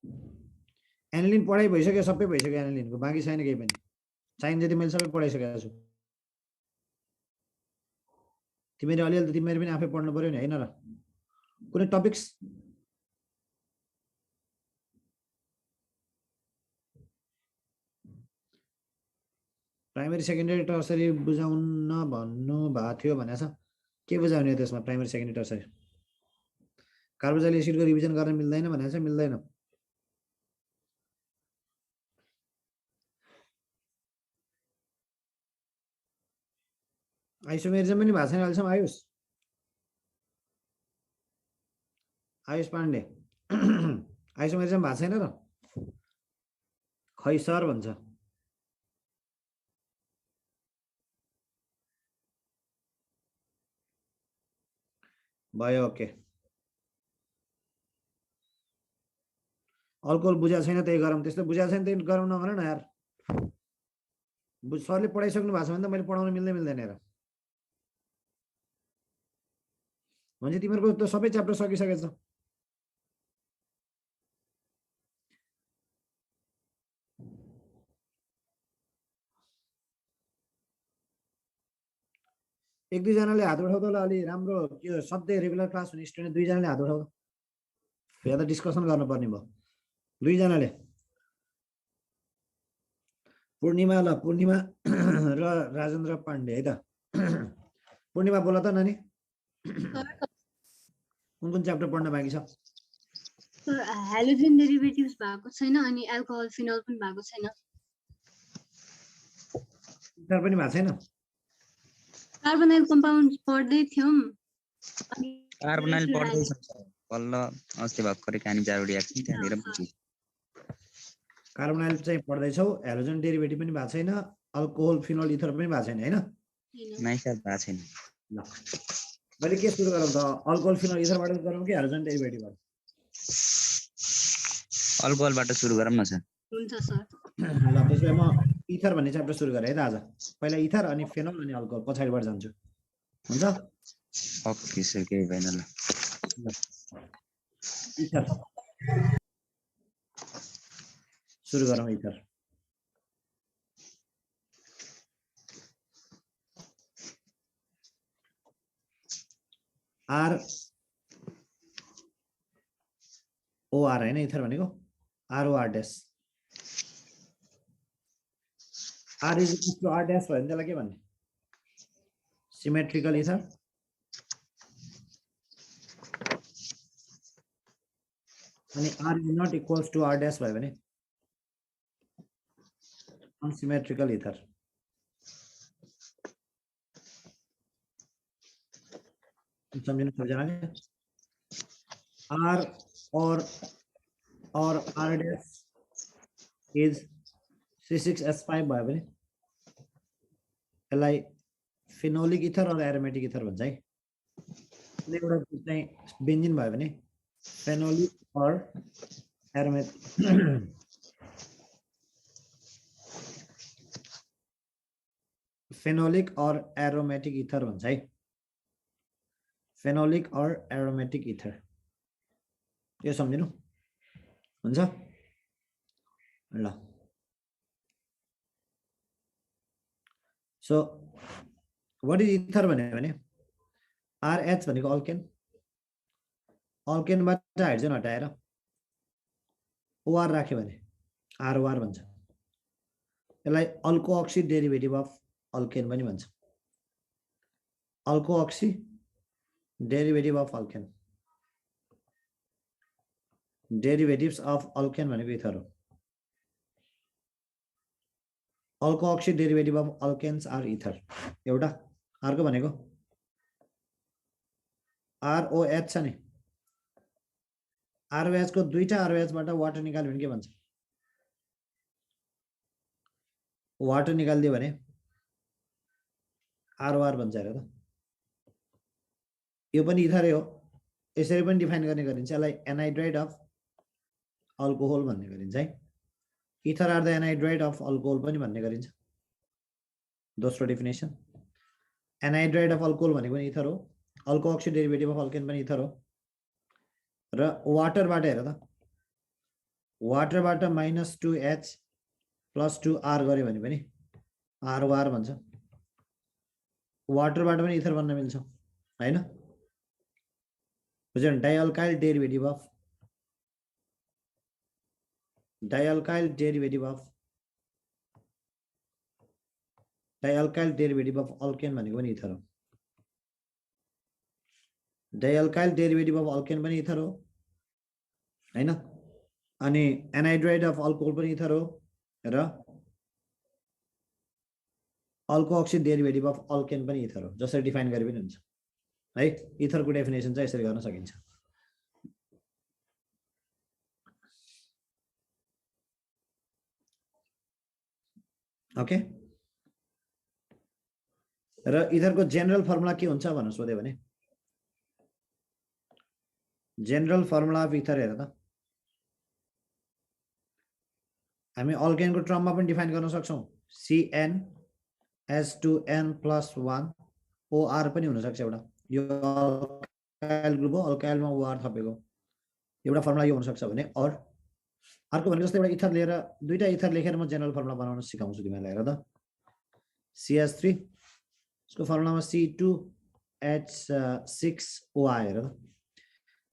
Aniline पढाइ भइसक्यो, सबै भइसक्यो एनिलिनको, बाँकी छैन केही पनि। चाहिने जति मैले सबै पढाइसकेको छु। तिमीले अलिअलि त तिमीले पनि आफै पढ्नु पर्यो नि हैन र? कुनै टपिक्स? प्राइमेरी सेकेन्डरी टर्सरी बुझाउन भन्नु भएको थियो भनेछ। के बुझाउने त्यसमा प्राइमेरी सेकेन्डरी टर्सरी? कार्बोक्सिलिक एसिडको रिभिजन गर्न मिल्दैन भनेछ, मिल्दैन। आइसोमेरिजम पनि भएको छैन अहिलेसम्म। आयुष पाण्डे आइसोमेरिजम भएको छैन र? खै सर भन्छ। भयो, ओके। अल्कोहल बुझाएको छैन त्यही गरौँ, त्यस्तो बुझाएको छैन त्यही गरौँ नभन न यार। सरले पढाइसक्नु भएको छ भने त मैले पढाउन मिल्दै मिल्दैन हेर। भने तिमीहरूको त सबै च्याप्टर सकिसकेछ। एक दुईजनाले हात उठाउँदा होला, अलि राम्रो यो सधैँ रेगुलर क्लास हुने स्टुडेन्ट दुईजनाले हात उठाउँदा, या त डिस्कसन गर्नुपर्ने भयो। दुईजनाले। पूर्णिमा ल, पूर्णिमा र राजेन्द्र पाण्डे है त। पूर्णिमा बोला त नानी, कुन कुन च्याप्टर पढ्न बाँकी छ? हेलोजेन डेरिभेटिभ्स भएको छैन अनि एल्कोहल फिनोल पनि भएको छैन। इथर पनि भएको छैन। कार्बोनाइल कम्पाउन्ड पढ्दै थियौं। कार्बोनाइल पढ्दै छौं सर। बल्ल अस्ति भर्खरै कानी जारुडी आएको थियो त्यहाँनिर बुझ्यो। कार्बोनाइल चाहिँ पढ्दै छौ, हेलोजेन डेरिभेटिभ पनि भएको छैन, अल्कोहल फिनोल इथर पनि भएको छैन हैन? नाइ सर भएको छैन। ल मैले के सुरु गरौँ त? अल्कोहल फिनोल इथरबाट गरौँ कि हेलोजेन डेरिभेटिभबाट? अल्कोहलबाट सुरु गरौँ न सर। हुन्छ सर। ल त्यसो भए म इथर भन्ने च्याप्टर सुरु गरेँ है त आज। पहिला इथर अनि फेनोल अनि अल्कोहल पछाडिबाट जान्छु। हुन्छ? ओके सर, केही भएन ल। इथर सुरु गरौँ। इथर आर ओआर हैन इथर भनेको, ROR dash. R is equal to R dash भयो भने त्यसलाई के भन्ने? Symmetrical ether. अनि R is not equals to R dash भयो भने अनसिमेट्रिकल इथर। सम्झिनु सबैजनाले? आर और आर ड्यास इज C6H5 भयो भने यसलाई फिनोलिक इथर और एरोमेटिक इथर भन्छ है। एउटा चाहिँ बेन्जिन भयो भने फेनोलिक और एरोमेटिक फेनोलिक और एरोमेटिक इथर भन्छ है। फेनोलिक और एरोमेटिक इथर, यो सम्झिनु हुन्छ ल। सो व्हाट इज इथर भने RH भनेको अल्केन, अल्केनबाट हाइड्रोजन हटाएर OR राख्यो भने ROR भन्छ। यसलाई alkoxy derivative of alkane पनि भन्छ। Alkoxy derivative of alkane, derivatives of alkane भनेको इथर हो। Alkoxy derivative of alkanes are ether एउटा। अर्को भनेको ROH छ नि, ROH को दुईटा ROH बाट वाटर निकाल्यो भने के भन्छ? वाटर निकाल्दियो भने ROR भन्छ हेर त। यो पनि इथरै हो, यसरी पनि डिफाइन गर्ने गरिन्छ। यसलाई एनहाइड्राइड अफ अल्कोहल भन्ने गरिन्छ है। Ether or the anhydride of alcohol पनि भन्ने गरिन्छ। दोस्रो डेफिनेसन, एनहाइड्राइड अफ अल्कोहल भनेको पनि इथर हो, alkoxy derivative of alkane पनि इथर हो। र वाटरबाट हेर त, वाटरबाट -2H + 2R गऱ्यो भने पनि R भन्छ। वाटरबाट पनि इथर बन्न मिल्छ हैन? बुझ्यो नि? डाइअल्काइल डेरिभेटिभ अफ अल्केन भनेको पनि इथर हो। डाइअल्काइल डेरिभेटिभ अफ अल्केन पनि इथर हो हैन? अनि एनाहाइड्राइड अफ अल्कोहल पनि इथर हो र अल्कोअक्सिड डेरिभेटिभ अफ अल्केन पनि इथर हो। जसरी डिफाइन गरे पनि हुन्छ है। इथरको डेफिनेसन चाहिँ यसरी गर्न सकिन्छ। ओके, र इथरको जेनरल फर्मुला के हुन्छ भनेर सोध्यो भने जेनरल फर्मुला अफ इथर हेर त हामी अल्केनको टर्ममा पनि डिफाइन गर्न सक्छौं। CnH2n+1 OR पनि हुन सक्छ एउटा। यो अल्काइल ग्रुप हो, अल्काइलमा OR थपेको एउटा फर्मुला यो हुन सक्छ भने। और अर्को भनेको जस्तै एउटा इथर लिएर दुईटा इथर लेखेर म जेनरल फर्मुला बनाउन सिकाउँछु तिमीलाई। हेर त CH3 यसको फर्मुलामा C2H6OI हेर त।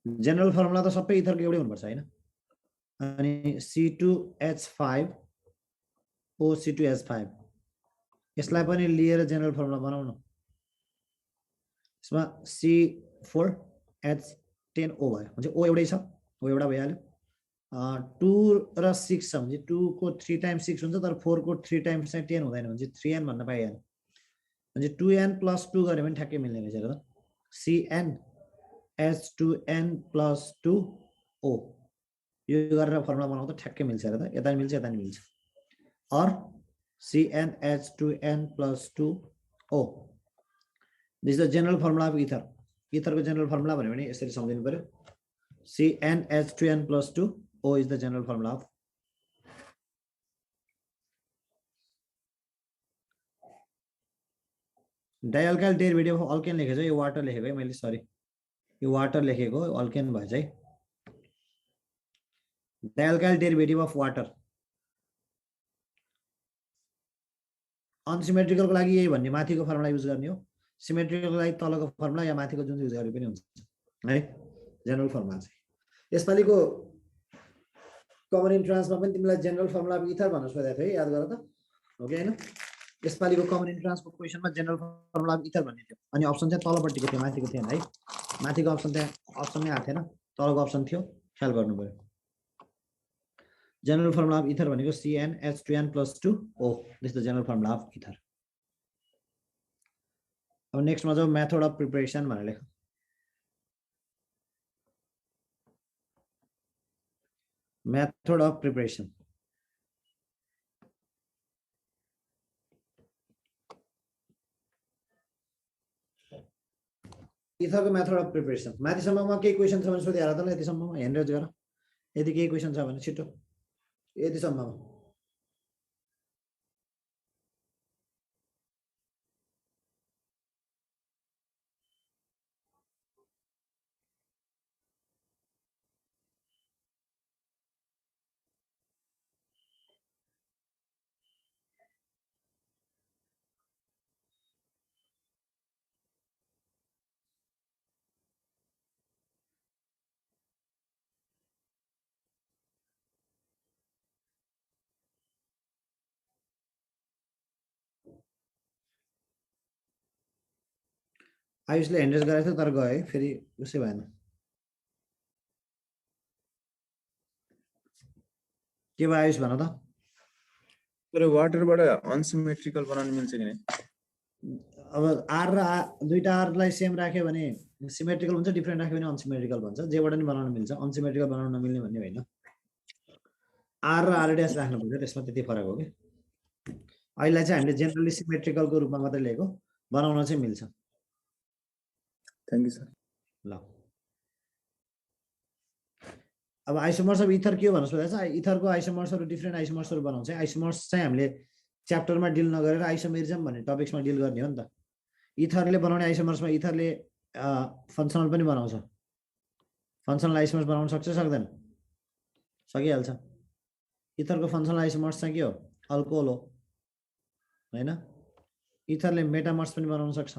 जेनरल फर्मुला त सबै इथरको एउटै हुनुपर्छ हैन? अनि C2H5OC2H5 यसलाई पनि लिएर जेनरल फर्मुला बनाउनु। यसमा C4H10O भयो भने O एउटै छ, O एउटा भइहाल्यो। 2 र 6 छ भने 2 को 3 टाइम्स 6 हुन्छ, तर 4 को 3 टाइम्स चाहिँ 10 हुँदैन भने 3n भन्न पाइहाल्यो। भने 2n+2 गरे पनि ठ्याक्कै मिल्ने रहेछ र। CnH2n+2O यो गरेर फर्मुला बनाउँदा ठ्याक्कै मिल्छ र त। यता नि मिल्छ, यता नि मिल्छ। और CnH2n+2O this is the general formula of ether. इथरको जनरल फर्मुला भन्यो भने यसरी सम्झिनु पर्यो। CnH2n+2O is the general formula of dialkyl derivative of alkane लेखेको छ। यो वाटर लेखेको है मैले, सरी यो वाटर लेखेको, अल्केन भएछ है। डाइअल्काइल डेरिभेटिभ अफ वाटर अनसिमेट्रिकलको लागि यही भन्ने माथिको फर्मुला युज गर्ने हो। सिमेट्रिकलको लागि तलको फर्मुला या माथिको जुन युज गरे पनि हुन्छ है। जनरल फर्मुला चाहिँ यसपालिको कमन इन्ट्रान्समा पनि तिमीलाई जनरल फर्मुला अफ इथर भनेर सोधेको थियो है, याद गर त हो कि हैन? यसपालिको कमन इन्ट्रान्सको क्वेशनमा जनरल फर्मुला अफ इथर भन्ने थियो। अनि अप्सन चाहिँ तलपट्टिको थियो, माथिको थिएन है। माथिको अप्सन त्यहाँ अप्सनमै आएको थिएन, तलको अप्सन थियो, ख्याल गर्नु पर्यो। जनरल फर्मुला अफ इथर भनेको CnH2n+2O this the general formula of ether. अब नेक्स्टमा जाऊ, मेथड अफ प्रिपरेसन भनेर लेख। मेथड अफ प्रिपरेसन इथरको मेथड अफ प्रिपरेसन। माथिसम्ममा केही क्वेसन छ भने सोधि हाल त ल। यतिसम्ममा हेन्डरेज गर। यदि केही क्वेसन छ भने छिटो यतिसम्ममा। आयुषले हेन्डरेज गरेको थियो तर गयो है, फेरि उसै भएन। के भयो आयुष भन त? तर वाटरबाट अनसिमेट्रिकल बनाउन मिल्छ कि नै? अब आर र दुईटा आरलाई सेम राख्यो भने सिमेट्रिकल हुन्छ, डिफरेन्ट राख्यो भने अनसिमेट्रिकल भन्छ। जेबाट नि बनाउन मिल्छ, अनसिमेट्रिकल बनाउन नमिल्ने भन्ने होइन। आर र आर ड्यास राख्नु पर्यो, त्यसमा त्यति फरक हो कि। अहिले चाहिँ हामीले जेनरली सिमेट्रिकलको रूपमा मात्रै लिएको, बनाउन चाहिँ मिल्छ। Thank you sir. ल अब आइसोमर्स अफ इथर के हो भनेर सोधेको छ। इथरको आइसोमर्सहरू डिफरेन्ट आइसोमर्सहरू बनाउँछ। आइसोमर्स चाहिँ हामीले च्याप्टरमा डिल नगरेर आइसोमेरिजम भन्ने टपिक्समा डिल गर्ने हो नि त। इथरले बनाउने आइसोमर्समा इथरले फङ्सनल पनि बनाउँछ। फङ्सनल आइसोमर्स बनाउन सक्छ सक्दैन? सकिहाल्छ। इथरको फङ्सनल आइसोमर्स चाहिँ के हो अल्कोहल हो हैन इथरले मेटामर्स पनि बनाउन सक्छ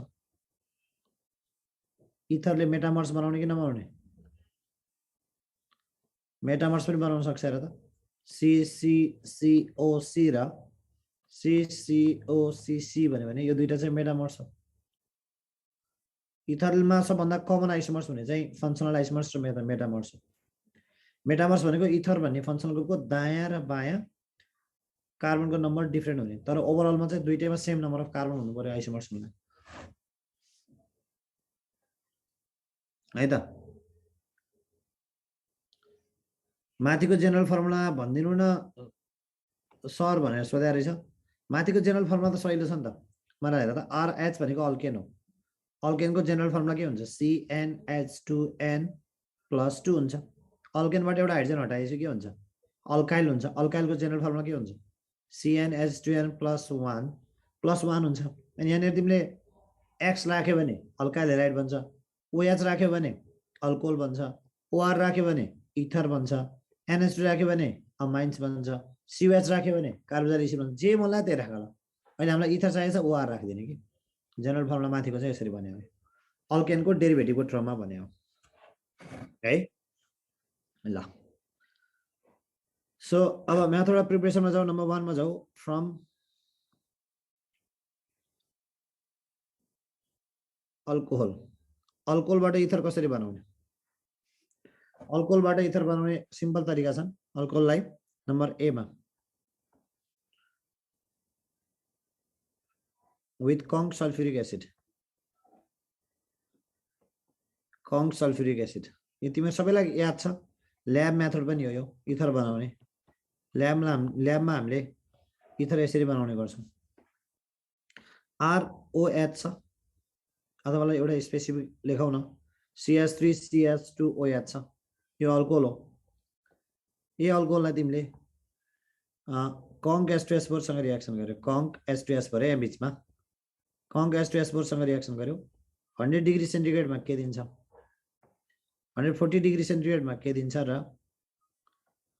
इथरले मेटामर्स बनाउने कि नबनाउने मेटामर्स पनि बनाउन सक्छ हेर त CCCOC र CCOCC भन्यो भने यो दुईटा चाहिँ मेटामर्स हो इथरमा सबभन्दा कमन आइसोमर्स भने चाहिँ फङ्सनल आइसोमर्स र मेटामर्स हो मेटामर्स भनेको इथर भन्ने फङ्सनल ग्रुपको दायाँ र बायाँ कार्बनको नम्बर डिफरेन्ट हुने तर ओभरअलमा चाहिँ दुईटैमा सेम नम्बर अफ कार्बन हुनु पर्यो आइसोमर्स हुँदा है त माथिको जेनरल फर्मुला भनिदिनु न सर भनेर सोधेको रहेछ माथिको जेनरल फर्मुला त सहिलो छ नि त मलाई हेर त RH भनेको अल्केन हो अल्केनको जेनरल फर्मुला के हुन्छ CnH2n+2 हुन्छ अल्केनबाट एउटा हाइड्रोजन हटाएपछि के हुन्छ अल्काइल हुन्छ अल्काइलको जेनरल फर्मुला के हुन्छ CnH2n+1 हुन्छ अनि यहाँनिर तिमीले X राख्यो भने अल्काइल हेलाइड बन्छ OH राख्यो भने अल्कोहल बन्छ OR राख्यो भने इथर बन्छ NH2 राख्यो भने अमाइन्स बन्छ COH राख्यो भने कार्बोक्सिलिक बन्छ जे मलाई त्यही राख ल अहिले हामीलाई इथर चाहिन्छ OR राखिदिने कि जेनरल फर्मुला माथिको चाहिँ यसरी भन्यो अल्केनको डेरिभेटिभको टर्ममा भन्यो है ल सो अब म्याथडा प्रिपरेसनमा जाऊ नम्बर 1 मा जाऊ फ्रम अल्कोहल अल्कोहलबाट इथर कसरी बनाउने अल्कोहलबाट इथर बनाउने सिम्पल तरिका छन् अल्कोहललाई नम्बर A मा with conc sulfuric acid यो तिम्रो सबैलाई याद छ ल्याब मेथड पनि हो यो इथर बनाउने ल्याबमा हामीले इथर यसरी बनाउने गर्छौं ROH छ अथवा एउटा स्पेसिफिक लेखौ न CH3CH2OH छ यो अल्कोहल हो यो अल्कोहललाई तिमीले conc H2SO4 सँग रिएक्सन गर्यो conc H2S4 यहाँ बीचमा conc H2S4 सँग रिएक्सन गर्यो 100 डिग्री सेन्टिग्रेडमा के दिन्छ 140 डिग्री सेन्टिग्रेडमा के दिन्छ र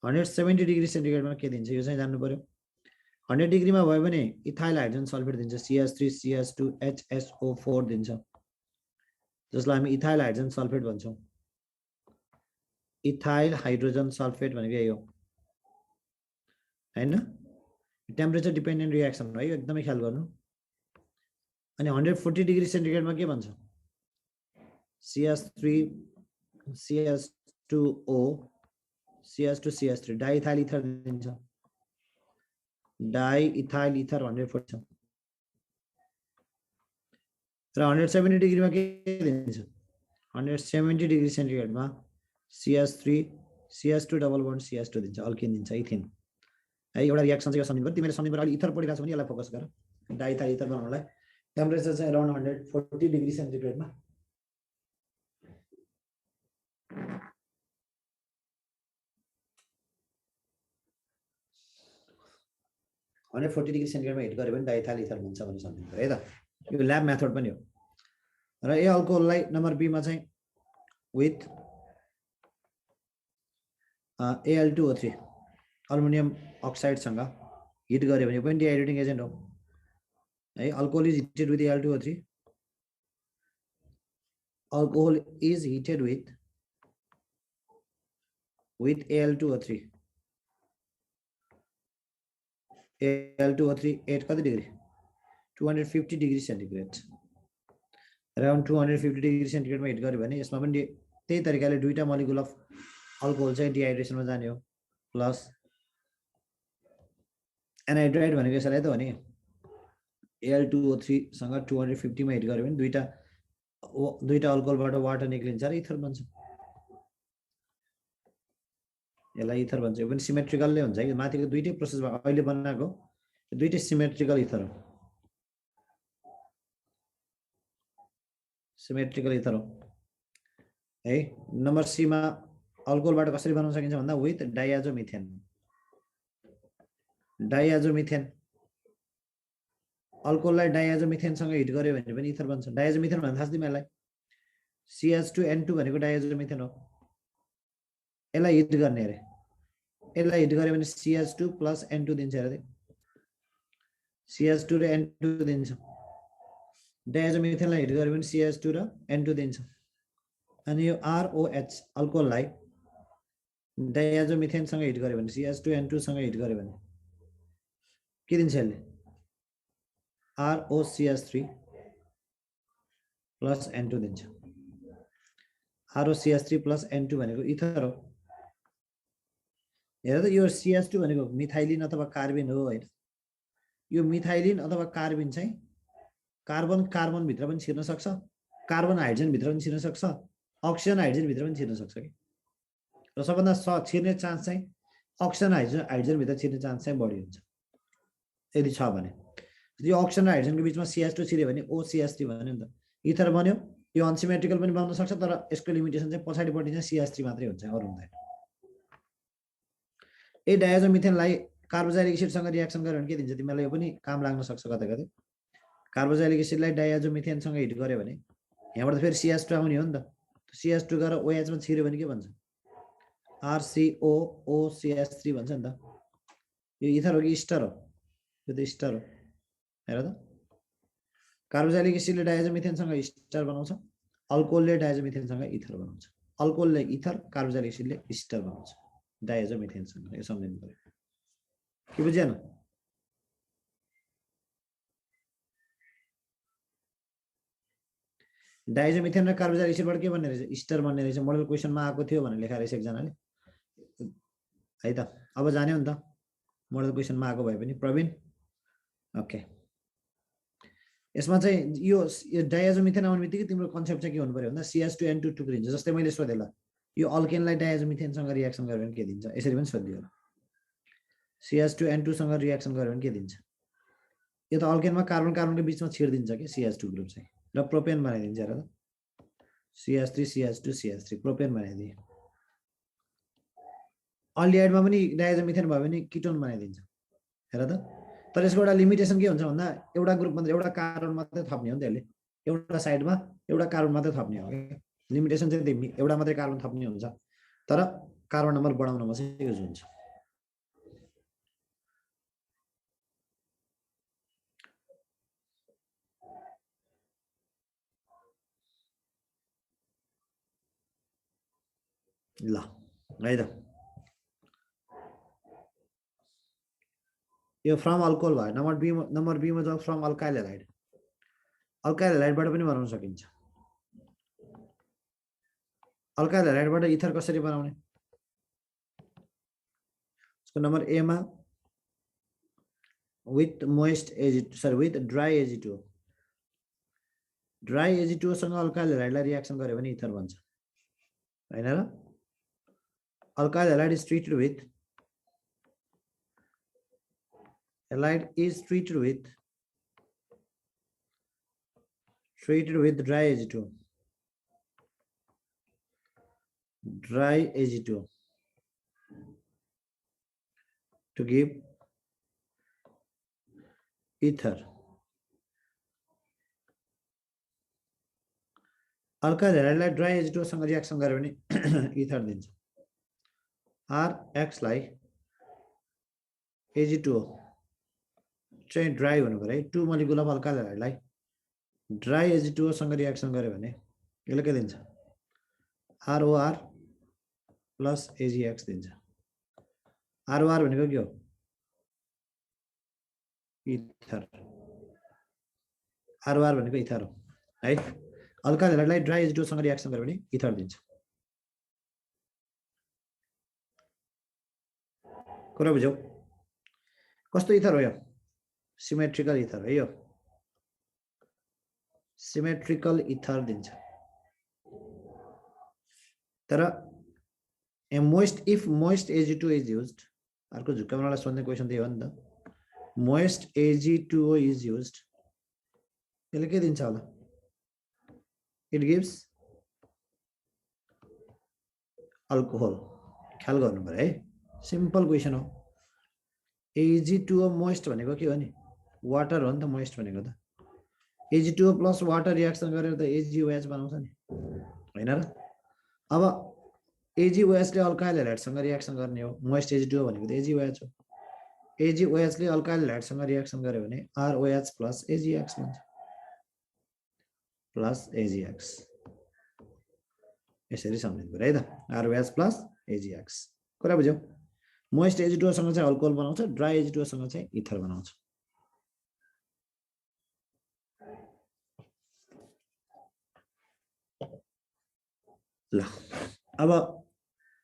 170 डिग्री सेन्टिग्रेडमा के दिन्छ यो चाहिँ जान्नु पर्यो 100 डिग्रीमा भयो भने इथाइल हाइड्रोजन सल्फेट दिन्छ CH3CH2HSO4 दिन्छ जसलाई हामी इथाइल हाइड्रोजन सल्फेट भन्छौं इथाइल हाइड्रोजन सल्फेट भनेको यही हो हैन टेम्परेचर डिपेन्डेन्ट रिएक्सन हो है एकदमै ख्याल गर्नु अनि 140 डिग्री सेन्टिग्रेडमा के भन्छ CH3 CH2O CH2CH3 diethyl ether दिन्छ डाइइथाइल इथर 140 छ र 170 डिग्रीमा के दिन्छ 170 degree सेन्टिग्रेडमा CH3 CH2 double bond CH2 दिन्छ अल्किन दिन्छ इथिन है एउटा रिएक्सन चाहिँ यो सम्झिनु पर्यो तिमीले सम्झिनु पर्यो अलि इथर पढिरहेको छ भने यसलाई फोकस गर डाइइथाइल इथर बनाउनलाई टेम्परेचर चाहिँ अराउन्ड 140 डिग्री सेन्टिग्रेडमा 140 डिग्री सेन्टिग्रेडमा हिट गर्यो भने डाइइथाइल इथर हुन्छ भन्ने सम्झिनु पर्यो है त यो ल्याब मेथड पनि हो र यो अल्कोहललाई नम्बर B मा चाहिँ विथ Al2O3 अल्युमिनियम अक्साइड सँग हिट गर्यो भने पनि डिहाइड्रेटिङ एजेन्ट हो है alcohol is heated with Al2O3 alcohol is heated with Al2O3 Al2O3 8 कति degree 250 degree centigrade around 250 degree सेन्टिग्रेडमा हिट गर्यो भने यसमा पनि त्यही तरिकाले दुईटा मोलिक्युल अफ अल्कोहल चाहिँ डिहाइड्रेसनमा जाने हो प्लस एनहाइड्राइड भनेको यसलाई त हो नि Al2O3 सँग 250 मा हिट गर्यो भने दुईटा अल्कोहलबाट वाटर निक्लिन्छ र इथर बन्छ यसलाई इथर भन्छ यो पनि सिमेट्रिकलले हुन्छ है माथिको दुईटै प्रोसेसमा अहिले बनाएको दुईटै सिमेट्रिकल इथर हो है नम्बर C मा अल्कोहलबाट कसरी बनाउन सकिन्छ भन्दा विथ डाइआजोमिथेन अल्कोहललाई डाइआजोमिथेन सँग हिट गर्यो भने पनि इथर बन्छ डाइआजोमिथेन भन्न थाहा छ तिमीलाई CH2N2 भनेको डाइआजोमिथेन हो यसलाई हिट गर्ने अरे यसलाई हिट गर्यो भने CH2 + N2 दिन्छ हेर CH2 र N2 दिन्छ डायजोमिथेनलाई हिट गर्यो भने CH2 र N2 दिन्छ अनि यो ROH अल्कोहललाई डायजोमिथेनसँग हिट गर्यो भने CH2 N2 सँग हिट गर्यो भने के दिन्छ यसले ROCH3 + N2 दिन्छ ROCH3 + N2 भनेको इथर हो हेर त यो CH2 भनेको मिथाइलिन अथवा कार्बिन हो हैन यो मिथाइलिन अथवा कार्बिन चाहिँ कार्बन कार्बन भित्र पनि छिर्न सक्छ कार्बन हाइड्रोजन भित्र पनि छिर्न सक्छ अक्सिजन हाइड्रोजन भित्र पनि छिर्न सक्छ के र सबभन्दा छिर्ने चान्स चाहिँ अक्सिजन हाइड्रोजन भित्र छिर्ने चान्स चाहिँ बढी हुन्छ यदि छ भने यो अक्सिजन र हाइड्रोजनको बिचमा CH2 छिर्यो भने OCH3 भन्यो नि त इथर बन्यो यो अनसिमेट्रिकल पनि बन्न सक्छ तर यसको लिमिटेसन चाहिँ पछाडिपट्टि चाहिँ CH3 मात्रै हुन्छ अरु हुँदैन ए डायजोमिथेनलाई कार्बोक्सिलिक एसिडसँग रिएक्सन गर्यो भने के दिन्छ तिमीलाई यो पनि काम लाग्न सक्छ कतै कतै कार्बोक्सिलिक एसिडलाई डायजोमिथेनसँग हिट गर्यो भने यहाँबाट फेरि CH2 आउने हो नि त CH2 गएर OH मा छिर्यो भने के भन्छ RCOOCH3 भन्छ नि त यो इथर हो कि इस्टर हो यो त इस्टर हो हेर त कार्बोक्सिलिक एसिडले डायजोमिथेनसँग इस्टर बनाउँछ अल्कोहलले डायजोमिथेनसँग इथर बनाउँछ अल्कोहलले इथर कार्बोक्सिलिक एसिडले इस्टर बनाउँछ डायजोमिथेनसँग यो सम्झिनु पर्यो के बुझ्यौ डायजोमिथेन र कार्बोक्सिलिक एसिडबाट के भन्ने रहेछ इस्टर भन्ने रहेछ मोडल क्वेशनमा आएको थियो भनेर लेखा रहेछ एकजनाले है त अब जान्यौ नि त मोडल क्वेशनमा आएको भए पनि प्रवीण ओके यसमा चाहिँ यो डायजोमिथेन आउने बित्तिकै तिम्रो कन्सेप्ट चाहिँ के हुनु पर्यो भन्दा CH2 N2 टुक्रिन्छ जस्तै मैले सोधे ल यो अल्केनलाई डायजोमिथेनसँग रिएक्सन गर्यो भने के दिन्छ यसरी पनि सोधियो CH2 N2 सँग रिएक्सन गर्यो भने के दिन्छ यो त अल्केनमा कार्बन कार्बनको बिचमा छिर्दिन्छ के CH2 ग्रुप चाहिँ र प्रोपेन बनाइदिन्छ हेर त CH3 CH2 CH3 प्रोपेन बनाइदिए अल्डिहाइडमा पनि डायजोमिथेन भयो भने किटोन बनाइदिन्छ हेर त तर यसको एउटा लिमिटेसन के हुन्छ भन्दा एउटा ग्रुप मात्रै एउटा कार्बन मात्रै थप्ने हो नि त्यसले एउटा साइडमा एउटा कार्बन मात्रै थप्ने हो लिमिटेसन चाहिँ एउटा मात्रै कार्बन थप्ने हुन्छ तर कार्बन नम्बर बढाउनमा चाहिँ युज हुन्छ ल है त यो फ्रम अल्कोहल भयो नम्बर बी मा जाऊ फ्रम अल्काइल हेलाइडबाट पनि बनाउन सकिन्छ अल्काइल हेलाइडबाट इथर कसरी बनाउने यसको नम्बर ए मा with moist with dry Ag2 dry Ag2 सँग अल्काइल हेलाइडलाई रिएक्सन गर्यो भने इथर बन्छ हैन र alkyl halide is treated with halide is treated with dry Ag2 to give ether alkyl हेलाइडलाई ड्राई Ag2 सँग रिएक्सन गर्यो भने इथर दिन्छ RX लाई Ag2 चाहिँ ड्राई हुनु पर्यो है 2 मोलिकुल अफ अल्काइल हेलाइडलाई ड्राई Ag2 सँग रिएक्सन गर्यो भने यसले के दिन्छ ROR प्लस AgX दिन्छ ROR भनेको के हो इथर ROR भनेको इथर हो है अल्काइल हेलाइडलाई ड्राई Ag2 सँग रिएक्सन गर्यो भने इथर दिन्छ कुरा बुझ्यौ कस्तो इथर हो यो सिमेट्रिकल इथर है यो सिमेट्रिकल इथर दिन्छ तर if moist Ag2 is used अर्को झुक्का बनाउनलाई सोध्ने क्वेशन त्यही हो नि त moist Ag2O is used यसले के दिन्छ होला it gives alcohol ख्याल गर्नु पर्यो है सिम्पल क्वेशन हो Ag2O मोइस्ट भनेको के हो नि वाटर हो नि त मोइस्ट भनेको त Ag2O प्लस वाटर रिएक्सन गरेर त AgOH बनाउँछ नि हैन र अब AgOH ले अल्काइल ह्यालाइडसँग रिएक्सन गर्ने हो मोइस्ट H2O भनेको त AgOH हो AgOH ले अल्काइल ह्यालाइडसँग रिएक्सन गर्यो भने ROH plus AgX हुन्छ प्लस AgX यसरी सम्झिनु पर्यो है त ROH plus AgX कुरा बुझ्यौ मोइस्ट H2O सँग चाहिँ अल्कोहल बनाउँछ ड्राई H2O सँग चाहिँ इथर बनाउँछ ल अब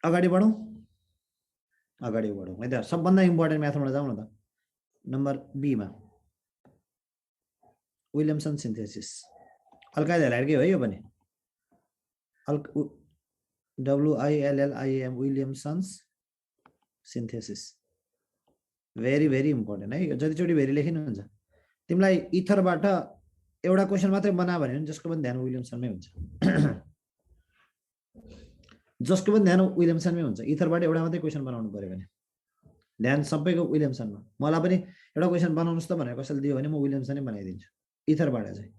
अगाडि बढौं है त सबभन्दा इम्पोर्टेन्ट म्याथमा जाउँ न त नम्बर बी मा विलियमसन सिन्थेसिस अल्काइल ह्यालाइड के हो यो पनि WILLIAM Williamson's synthesis very very important है जतिचोटि भेरी लेखिनुहुन्छ तिमीलाई इथरबाट एउटा क्वेशन मात्रै बना भने जसको पनि ध्यान विलियमसनमै हुन्छ जसको पनि ध्यान विलियमसनमै हुन्छ इथरबाट एउटा मात्रै क्वेशन बनाउनु पर्यो भने ध्यान सबैको विलियमसनमा मलाई पनि एउटा क्वेशन बनाउनुस् त भनेर कसैले दियो भने म विलियमसनै बनाइदिन्छु इथरबाट चाहिँ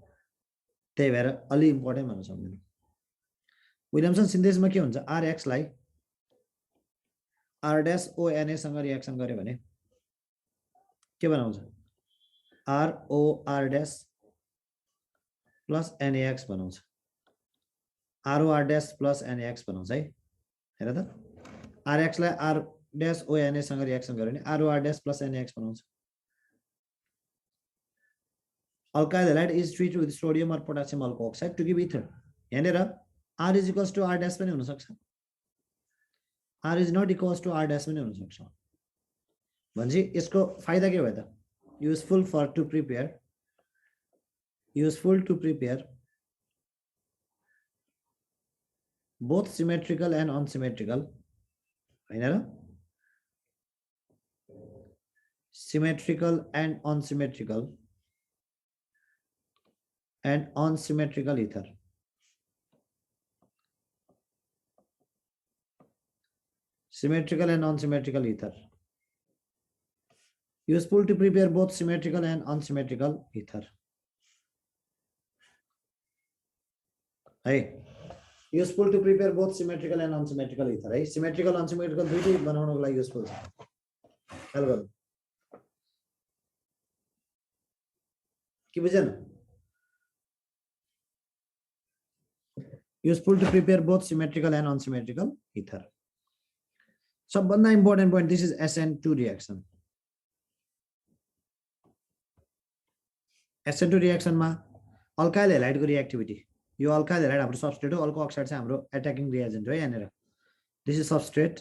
त्यही भएर अलि इम्पोर्टेन्ट भन्न सक्दिनु विलियमसन सिन्थेसिसमा के हुन्छ RX लाई R-ONA सँग रिएक्सन गर्यो भने के बनाउँछ ROR- plus NaX बनाउँछ ROR- plus NaX बनाउँछ है हेर त RX लाई R-ONA सँग रिएक्सन गर्यो भने ROR- plus NaX बनाउँछ alkyl halide is treated with sodium or potassium alkoxide to give ether यहाँनिर R is equals to R- पनि हुन सक्छ R is not equals to R- पनि हुन सक्छ भनेपछि यसको फाइदा के भयो त useful to prepare both symmetrical and unsymmetrical हैन र symmetrical and unsymmetrical ether symmetrical and unsymmetrical ether useful to prepare both symmetrical and unsymmetrical ether है useful to prepare both symmetrical and unsymmetrical ether है symmetrical unsymmetrical दुईटै बनाउनको लागि useful छ ख्याल गर्नु के बुझ्यन useful to prepare both symmetrical and unsymmetrical ether सबभन्दा important point this is SN2 reaction SN2 रिएक्सनमा अल्काइल ह्यालाइडको रिएक्टिभिटी यो अल्काइल ह्यालाइड हाम्रो सबस्ट्रेट हो अल्को अक्साइड चाहिँ हाम्रो एट्याकिङ रिएजेन्ट हो यहाँनिर this is substrate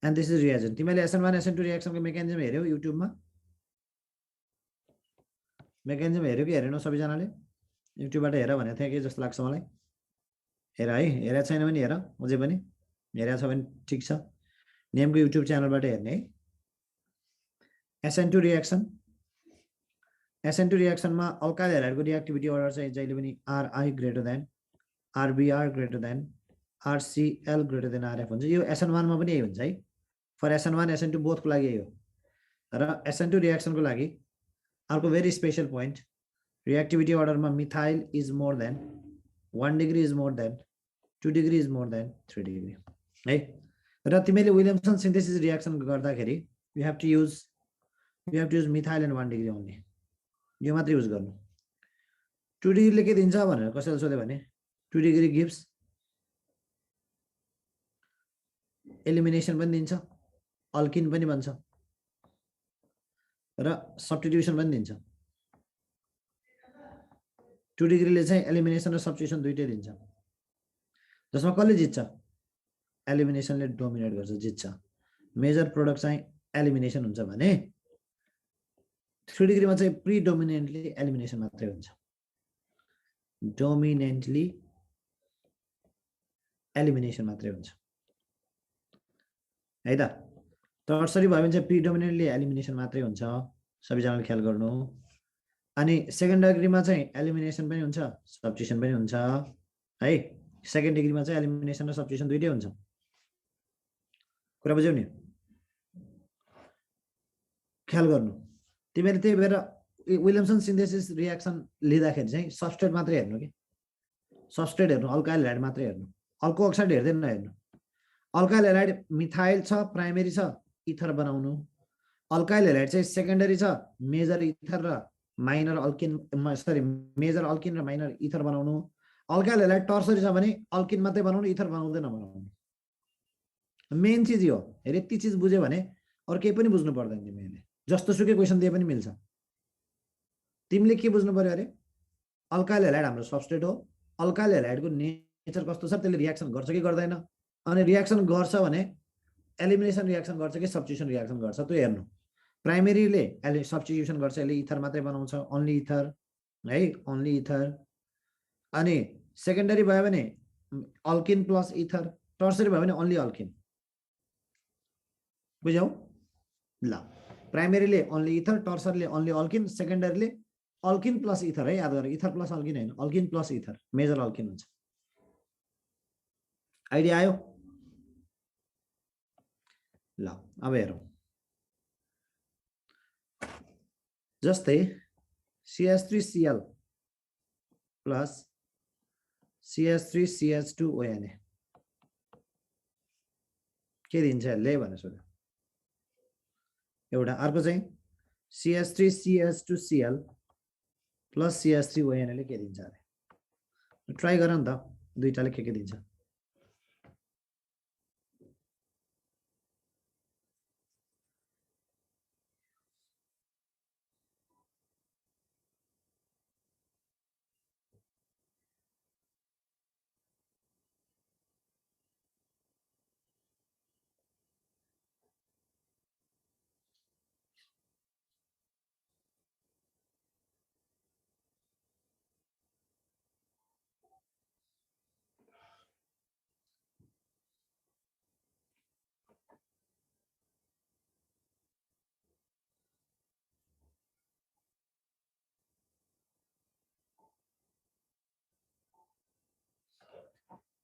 and this is reagent तिमीले SN1 SN2 रिएक्सनको मेकानिजम हेर्यौ युट्युबमा मेकानिजम हेर्यो कि हेरेनौ सबैजनाले युट्युबबाट हेर भनेको थिएँ कि जस्तो लाग्छ मलाई हेर है हेरेको छैन भने हेर अझै पनि हेरेको छ भने ठिक छ नेमको युट्युब च्यानलबाट हेर्ने है SN2 रिएक्सनमा अल्काइल ह्यालाइडको रिएक्टिभिटी अर्डर चाहिँ जहिले पनि RI greater than RBR greater than RCl greater than RF हुन्छ यो SN1 मा पनि यही हुन्छ है फर SN1 SN2 बोथको लागि यही हो र SN2 रिएक्सनको लागि अर्को भेरी स्पेशल पोइन्ट रिएक्टिभिटी अर्डरमा methyl is more than 1 degree is more than 2 degree is more than 3 degree है र तिमीले विलियमसन सिन्थेसिस रिएक्सन गर्दाखेरि you have to use methyl and 1 degree only यो मात्र युज गर्नु 2 degree ले के दिन्छ भनेर कसैले सोध्यो भने 2 degree gives एलिमिनेसन पनि दिन्छ अल्किन पनि भन्छ र सब्स्टिट्युसन पनि दिन्छ 2 degree ले चाहिँ एलिमिनेसन र सब्स्टिट्युसन दुईटै दिन्छ जसमा कसले जित्छ एलिमिनेसनले डोमिनेट गर्छ जित्छ मेजर प्रोडक्ट चाहिँ एलिमिनेसन हुन्छ भने 3 degree मा चाहिँ प्रिडोमिनेन्टली एलिमिनेसन मात्रै हुन्छ डोमिनेन्टली एलिमिनेसन मात्रै हुन्छ है त टर्सरी भयो भने चाहिँ प्रिडोमिनेन्टली एलिमिनेसन मात्रै हुन्छ सबैजनाले ख्याल गर्नु अनि सेकेन्ड डिग्रीमा चाहिँ एलिमिनेसन पनि हुन्छ सब्स्टिट्युसन पनि हुन्छ है सेकेन्ड डिग्रीमा चाहिँ एलिमिनेसन र सब्स्टिट्युसन दुईटै हुन्छ कुरा बुझ्यौ नि ख्याल गर्नु तिमीले त्यही भएर विलियमसन सिन्थेसिस रिएक्सन लिँदाखेरि चाहिँ सबस्ट्रेट मात्रै हेर्नु कि सबस्ट्रेट हेर्नु अल्काइल ह्यालाइड मात्रै हेर्नु अल्को अक्साइड हेर्दैन हेर्नु अल्काइल ह्यालाइड मिथाइल छ प्राइमेरी छ इथर बनाउनु अल्काइल ह्यालाइड चाहिँ सेकेन्डरी छ मेजर इथर र माइनर अल्किन सरी मेजर अल्किन र माइनर इथर बनाउनु अल्काइल ह्यालाइड टर्सरी छ भने अल्किन मात्रै बनाउनु इथर बनाउँदैन बनाउनु मेन चीज यो यति चीज बुझ्यो भने अरु केही पनि बुझ्नु पर्दैन तिमीले जस्तो सुकै क्वेशन दिए पनि मिल्छ तिमीले के बुझ्नु पर्यो अरे अल्काइल ह्यालाइड हाम्रो सबस्ट्रेट हो अल्काइल ह्यालाइडको नेचर कस्तो छ त्यसले रियाक्सन गर्छ कि गर्दैन अनि रियाक्सन गर्छ भने एलिमिनेसन रियाक्सन गर्छ कि सब्स्टिट्युसन रियाक्सन गर्छ त्यो हेर्नु प्राइमेरीले सब्स्टिट्युसन गर्छ यसले इथर मात्रै बनाउँछ ओन्ली इथर है ओन्ली इथर अनि सेकेन्डरी भयो भने अल्किन प्लस इथर टर्सरी भयो भने ओन्ली अल्किन बुझ्यौ ल प्राइमेरीले ओन्ली इथर टर्सरीले ओन्ली अल्किन सेकेन्डरीले अल्किन प्लस इथर है याद गरेर इथर प्लस अल्किन हैन alkene plus ether major alkene हुन्छ आइडिया आयो ल अब हेरौँ जस्तै CH3Cl प्लस CH3CH2ONA के दिन्छ यसले भनेर सोध्यो एउटा अर्को चाहिँ CH3CH2Cl प्लस CH3ONA ले के दिन्छ अरे ट्राई गर नि त दुईटाले के दिन्छ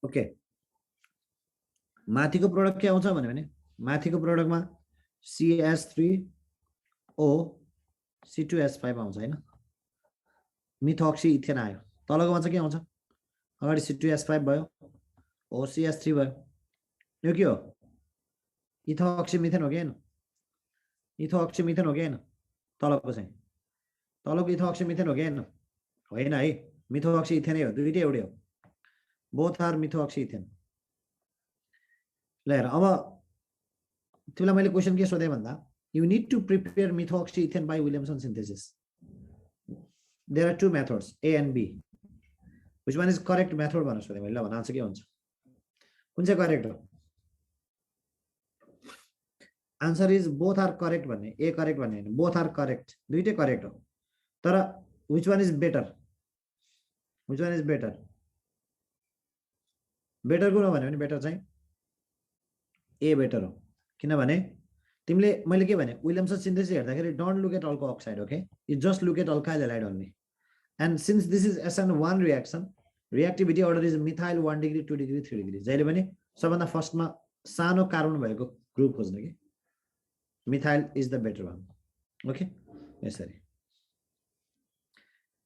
ओके माथिको प्रोडक्ट के आउँछ भने माथिको प्रोडक्टमा CH3O C2H5 आउँछ हैन मिथोक्सी इथेन आयो तलकोमा चाहिँ के आउँछ अगाडि C2H5 भयो OCH3 भयो यो के हो इथोक्सी मिथेन हो कि हैन इथोक्सी मिथेन हो कि हैन तलको चाहिँ तलको इथोक्सी मिथेन हो कि हैन होइन है मिथोक्सी इथेनै हो दुईटै एउटै हो बोथ आर मिथोक्सी इथेन ल हेर अब तिमीलाई मैले क्वेशन के सोधे भन्दा you need to prepare methoxyethane by Williamson synthesis there are two methods A and B which one is correct method भनेर सोधे मैले ल भन आन्सर के हुन्छ कुन चाहिँ करेक्ट हो answer is both are correct भन्ने ए करेक्ट भन्ने हैन बोथ आर करेक्ट दुईटै करेक्ट हो तर which one is better which one is better better कुन हो भने बेटर चाहिँ ए बेटर हो किनभने तिमीले मैले के भने विलियमसन सिन्थेसिस हेर्दाखेरि don't look at alkoxide okay you just look at alkyl halide only and since this is SN1 reaction reactivity order is methyl 1 degree 2 degree 3 degree जहिले पनि सबभन्दा फर्स्टमा सानो कार्बन भएको ग्रुप खोज्ने के methyl is the better one okay यसरी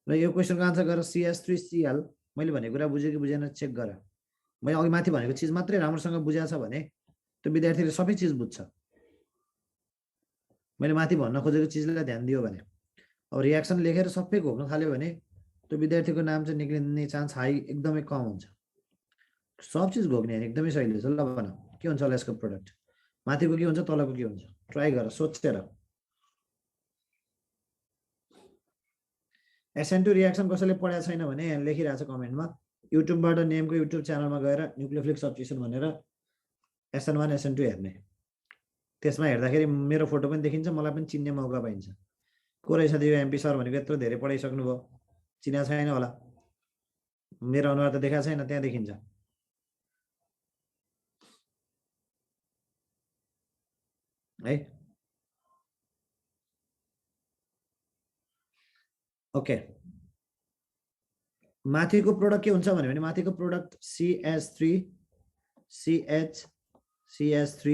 र यो क्वेशनको आन्सर गरेर CH3Cl मैले भनेको कुरा बुझ्यो कि बुझेन चेक गर मैले अघि माथि भनेको चिज मात्रै राम्रोसँग बुझाएको छ भने त्यो विद्यार्थीले सबै चिज बुझ्छ मैले माथि भन्न खोजेको चिजलाई ध्यान दियो भने अब रियाक्सन लेखेर सबै घोक्न थाल्यो भने त्यो विद्यार्थीको नाम चाहिँ निक्लिने चान्स हाई एकदमै कम हुन्छ सब चिज घोक्ने हैन एकदमै सही छ ल भन के हुन्छ होला यसको प्रोडक्ट माथिको के हुन्छ तलको के हुन्छ ट्राई गर सोचेर SN2 रियाक्सन कसैले पढाएको छैन भने यहाँ लेखिरहेछ कमेन्टमा युट्युबबाट नेमको युट्युब च्यानलमा गएर न्युक्लियोफिलिक सब्स्टिट्युसन भनेर SN1 SN2 हेर्ने त्यसमा हेर्दाखेरि मेरो फोटो पनि देखिन्छ मलाई पनि चिन्ने मौका पाइन्छ को रहेछ त्यो MP सर भनेको यत्रो धेरै पढाइसक्नु भयो चिना छैन होला मेरो अनुहार त देखाएको छैन त्यहाँ देखिन्छ है ओके माथिको प्रोडक्ट के हुन्छ भने माथिको product CH3 CH CH3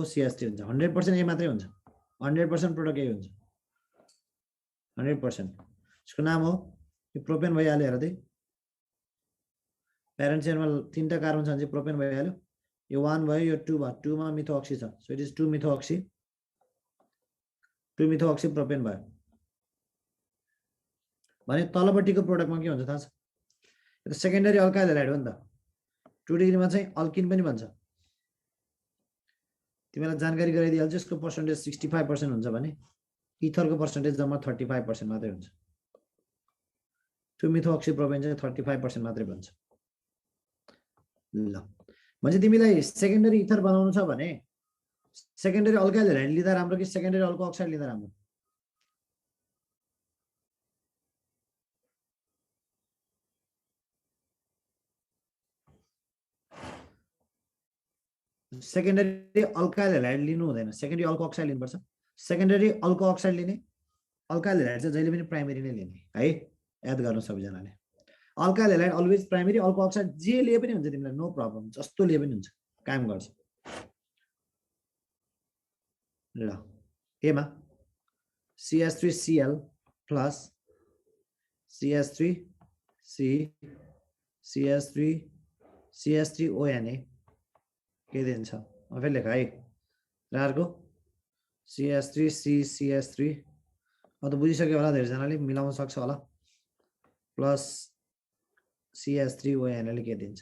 OCH3 हुन्छ 100% ए मात्रै हुन्छ 100% प्रोडक्ट ए हुन्छ 100% यसको नाम हो यो प्रोपेन भइहाल्यो हेर त प्यारेन्ट चेनमा 3टा कार्बन छ भने चाहिँ प्रोपेन भइहाल्यो यो 1 भयो यो 2 भयो 2 मा मिथोअक्सी छ सो इट इज 2 मिथोअक्सी प्रोपेन भयो भने तलपट्टिको प्रोडक्टमा के हुन्छ थाहा छ यो त सेकेन्डरी अल्काइल हेलाइड हो नि त 2 डिग्रीमा चाहिँ अल्किन पनि भन्छ तिमीलाई जानकारी गराइदिइहाल्छु यसको पर्सेन्टेज 65% हुन्छ भने इथरको पर्सेन्टेज जम्मा 35% मात्रै हुन्छ 2 मिथोअक्सी प्रोपेन चाहिँ 35% मात्रै बन्छ ल भने तिमीलाई सेकेन्डरी इथर बनाउनु छ भने सेकेन्डरी अल्काइल हेलाइड लिँदा राम्रो कि सेकेन्डरी अल्को अक्साइड लिँदा राम्रो सेकेन्डरी अल्काइल हेलाइड लिनु हुँदैन सेकेन्डरी अल्को अक्साइड लिनुपर्छ सेकेन्डरी अल्को अक्साइड लिने अल्काइल हेलाइड चाहिँ जहिले पनि प्राइमेरी नै लिने है याद गर्नु सबैजनाले alkyl halide always primary alkoxide जे लिए पनि हुन्छ तिमीलाई नो प्रब्लम जस्तो लिए पनि हुन्छ काम गर्छ ल एमा CH3Cl plus CH3C CH3ONA के दिन्छ फेरि लेख है र अर्को CH3C CH3 अब त बुझिसक्यो होला धेरैजनाले मिलाउन सक्छ होला प्लस CH3ONA ले के दिन्छ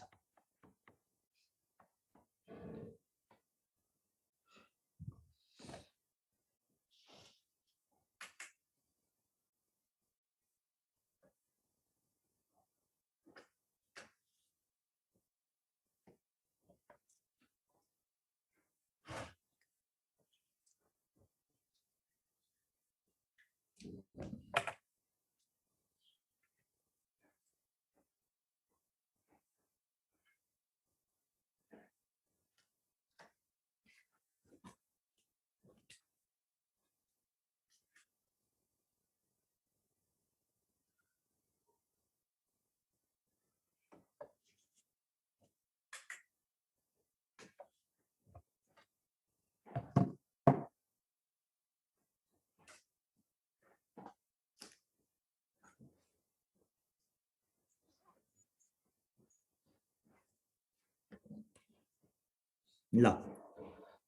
ल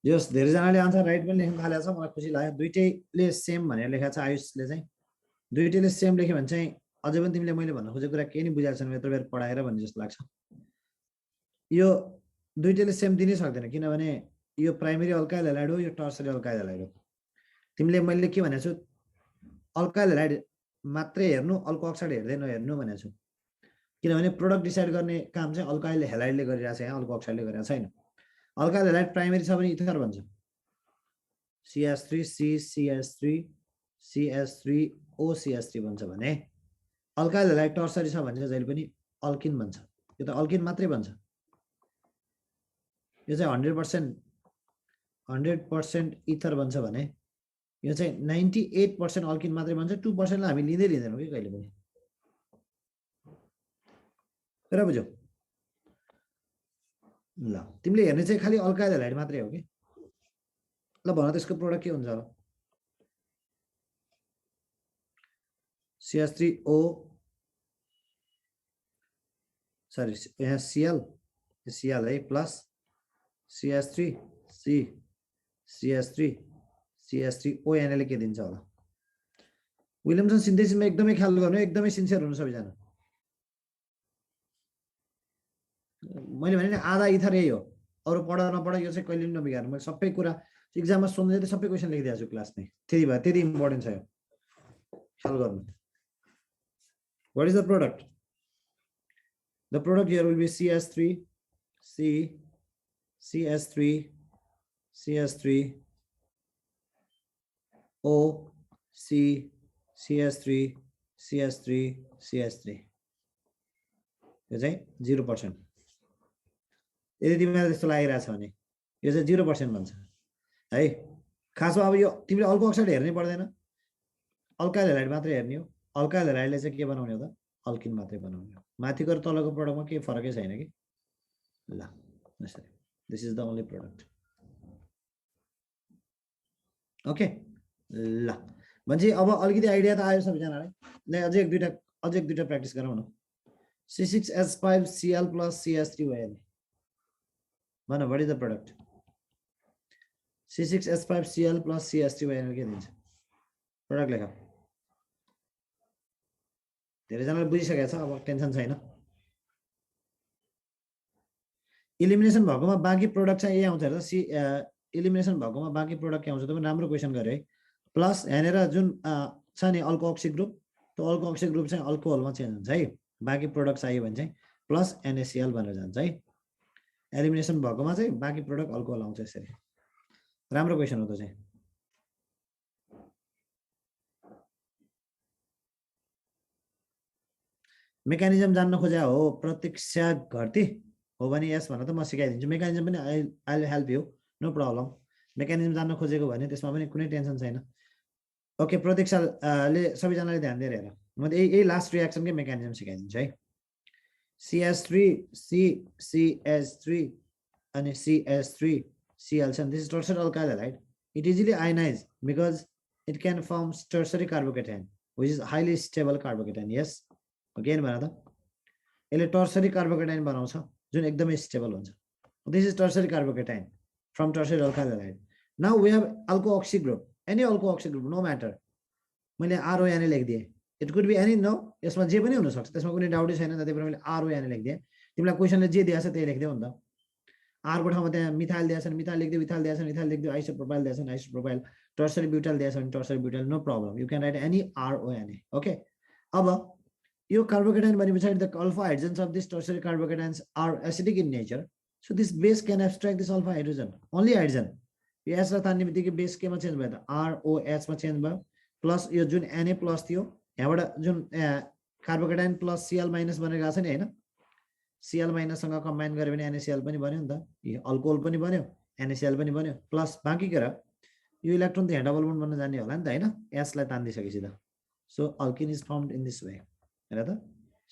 जस धेरैजनाले आन्सर राइट पनि लेख्न थालेको छ मलाई खुसी लाग्यो दुईटैले सेम भनेर लेखेको छ आयुषले चाहिँ दुईटैले सेम लेख्यो भने चाहिँ अझै पनि तिमीले मैले भन्न खोजेको कुरा केही नि बुझाएको छैन यत्रो बेर पढाएर भन्ने जस्तो लाग्छ यो दुईटैले सेम दिनै सक्दैन किनभने यो प्राइमेरी अल्काइल हेलाइड हो यो टर्सरी अल्काइल हेलाइड हो तिमीले मैले के भनेको छु अल्काइल हेलाइड मात्रै हेर्नु अल्को अक्साइड हेर्दै नहेर्नु भनेको छु किनभने प्रोडक्ट डिसाइड गर्ने काम चाहिँ अल्काइल हेलाइडले गरिरहेको छ यहाँ अल्को अक्साइडले गरिरहेको छैन अल्काइल हेलाइड प्राइमेरी छ भने इथर भन्छ CH3C CH3 CH3O CH3 भन्छ भने अल्काइल हेलाइड टर्सरी छ भने चाहिँ जहिले पनि अल्किन भन्छ यो त अल्किन मात्रै भन्छ यो चाहिँ 100% इथर भन्छ भने यो चाहिँ 98% अल्किन मात्रै भन्छ 2% लाई हामी लिँदै लिँदैनौँ कि कहिले पनि र बुझ्यौ ल तिमीले हेर्ने चाहिँ खालि अल्काइल हेलाइड मात्रै हो कि ल भन त्यसको प्रोडक्ट के हुन्छ होला CH3O सरी यहाँ Cl है प्लस CH3C CH3ONA ले के दिन्छ होला विलियमसन सिन्थेसिसमा एकदमै ख्याल गर्नु एकदमै सिन्सियर हुनु सबैजना मैले भने नि आधा इथर यही हो अरु पढ नपढ यो चाहिँ कहिले पनि नबिगार्नु मैले सबै कुरा एक्जाममा सोध्दै थिएँ सबै क्वेशन लेखिदिएको छु क्लासमै त्यही भएर त्यति इम्पोर्टेन्ट छ यो ख्याल गर्नु What is the product? The product here will be CH3, CH3, CH3, O, C, CH3, CH3, CH3. यो चाहिँ 0%. यदि तिमीलाई त्यस्तो लागिरहेछ भने यो चाहिँ 0% भन्छ है खासमा अब यो तिमीले अल्को अक्साइड हेर्नै पर्दैन अल्काइल हेलाइड मात्रै हेर्ने हो अल्काइल हेलाइडले चाहिँ के बनाउने हो त अल्किन मात्रै बनाउने हो माथिको र तलको प्रोडक्टमा केही फरकै छैन कि ल यसरी this is the only product okay ल भन्छ अब अलिकति आइडिया त आयो सबैजनालाई ल अझै एक दुईटा प्र्याक्टिस गरौँ न C6H5Cl plus CH3ONA. Mana, what is the product? C6H5Cl plus CH3ONA के दिन्छ प्रोडक्ट लेख धेरैजनाले बुझिसकेको छ अब टेन्सन छैन इलिमिनेसन भएकोमा बाँकी प्रोडक्ट चाहिँ यही आउँछ हेर्दा सी इलिमिनेसन भएकोमा बाँकी प्रोडक्ट के आउँछ त पनि राम्रो क्वेसन गरे है प्लस यहाँनिर जुन छ नि अल्कोक्सी ग्रुप त्यो अल्कोक्सी ग्रुप चाहिँ अल्कोहलमा चेन्ज हुन्छ है बाँकी प्रोडक्ट चाहियो भने चाहिँ प्लस NaCl भनेर जान्छ है एलिमिनेसन भएकोमा चाहिँ बाँकी प्रोडक्ट अल्कोहल आउँछ यसरी राम्रो क्वेसन हो त चाहिँ मेकानिजम जान्न खोजे हो प्रतीक्षा घटी हो भने यस भनेर त म सिकाइदिन्छु मेकानिजम पनि I will help you know problem mechanism जान्न खोजेको भने त्यसमा पनि कुनै टेन्सन छैन ओके प्रतीक्षाले सबैजनाले ध्यान दिएर हेर म यही लास्ट रियाक्सनकै मेकानिजम सिकाइदिन्छु है CH3 CCH3 and CH3 Cl. This is tertiary alkyl halide. It easily ionizes because it can form tertiary carbocation, which is highly stable carbocation. Yes. Again, banada. यसले tertiary carbocation बनाउँछ जुन एकदमै stable हुन्छ. This is tertiary carbocation from tertiary alkyl halide. Now we have alkoxy group. Any alkoxy group, no matter. मैले RONA लेखिदिए. It could be any no. यसमा जे पनि हुन सक्छ त्यसमा कुनै डाउटै छैन त्यही भएर मैले RONA लेखिदिए तिमीलाई क्वेशनले जे दिएछ त्यही लेख्दै हुन्छ R को ठाउँमा त्यहाँ मिथाइल दिएछ मिथाइल लेख्दियो इथाइल दिएछ इथाइल लेख्दियो आइसोप्रोपाइल दिएछ आइसोप्रोपाइल टर्सरी ब्युटाइल दिएछ भने tertiary butyl no problem you can write any RONA okay अब यो कार्बोकेटाइन भने पछाडी the alpha hydrogens of this tertiary carbocations are acidic in nature so this base can abstract this alpha hydrogen only hydrogen यो एस र तान्ने बित्तिकै base केमा चेन्ज भयो त ROH मा चेन्ज भयो प्लस यो जुन Na प्लस थियो यहाँबाट जुन कार्बोकेटाइन प्लस Cl माइनस बनेर गएको छ नि हैन Cl माइनस सँग कम्बाइन गरे भने NaCl पनि बन्यो नि त यो अल्कोहल पनि बन्यो NaCl पनि बन्यो प्लस बाँकी के र यो इलेक्ट्रोन त यहाँ डबल बोन्ड बन्न जाने होला नि त हैन S लाई तान्दिसकेपछि त so alkene is firmed in this way हेर त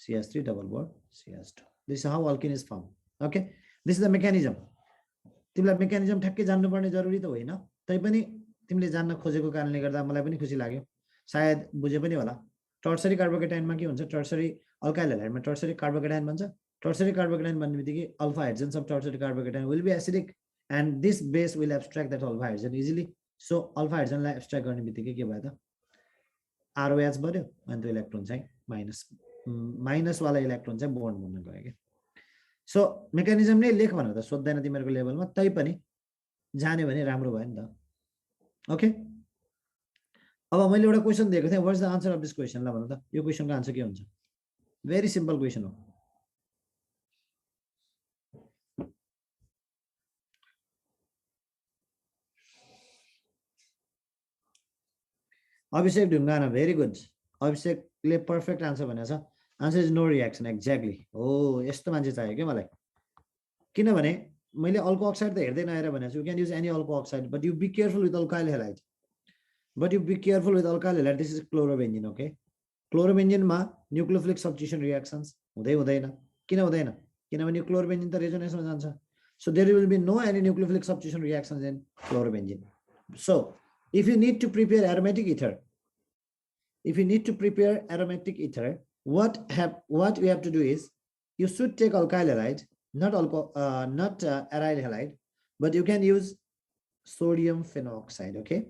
CH3 double bond CH2 this is how alkene is firmed okay this is the mechanism तिमीलाई मेकानिजम ठ्याक्कै जान्नुपर्ने जरुरी त होइन तैपनि तिमीले जान्न खोजेको कारणले गर्दा मलाई पनि खुसी लाग्यो सायद बुझे पनि होला टर्सरी कार्बोकेटाइनमा के हुन्छ टर्सरी अल्काइल हाइड्राइडमा टर्सरी कार्बोकेटाइन भन्छ टर्सरी कार्बोकेटाइन भन्ने बित्तिकै alpha hydrogens of tertiary carbocation will be acidic and this base will abstract that alpha hydrogen easily so alpha हाइड्रोजनलाई एब्स्ट्र्याक्ट गर्ने बित्तिकै के भयो त ROH बन्यो अनि त्यो इलेक्ट्रोन चाहिँ माइनस वाला इलेक्ट्रोन चाहिँ बोन्ड बन्न गयो के सो मेकानिजम नै लेख भनेर त सोध्दैन तिमीहरूको लेभलमा तै पनि जान्यो भने राम्रो भयो नि त ओके अब मैले एउटा क्वेशन दिएको थिएँ what is the answer of this question ल भन त यो क्वेशनको आन्सर के हुन्छ भेरी सिम्पल क्वेशन हो अभिषेक ढुङ्गाना भेरी गुड अभिषेकले पर्फेक्ट आन्सर भनेको छ answer is no reaction exactly हो यस्तो मान्छे चाहियो क्या मलाई किनभने मैले अल्को अक्साइड त हेर्दै नहेर भनेको छु you can use any alkoxide but you be careful with alkyl halide but you be careful with alkyl halide this is chlorobenzene okay क्लोरोबेन्जिनमा न्युक्लियोफिलिक सब्स्टिट्युसन रियाक्सन्स हुँदैन किन हुँदैन किनभने यो क्लोरोबेन्जिन त रेजोनेन्समा जान्छ so there will be no any nucleophilic substitution reactions in chlorobenzene so if you need to prepare aromatic ether what we have to do is you should take alkyl halide not aryl halide but you can use sodium phenoxide okay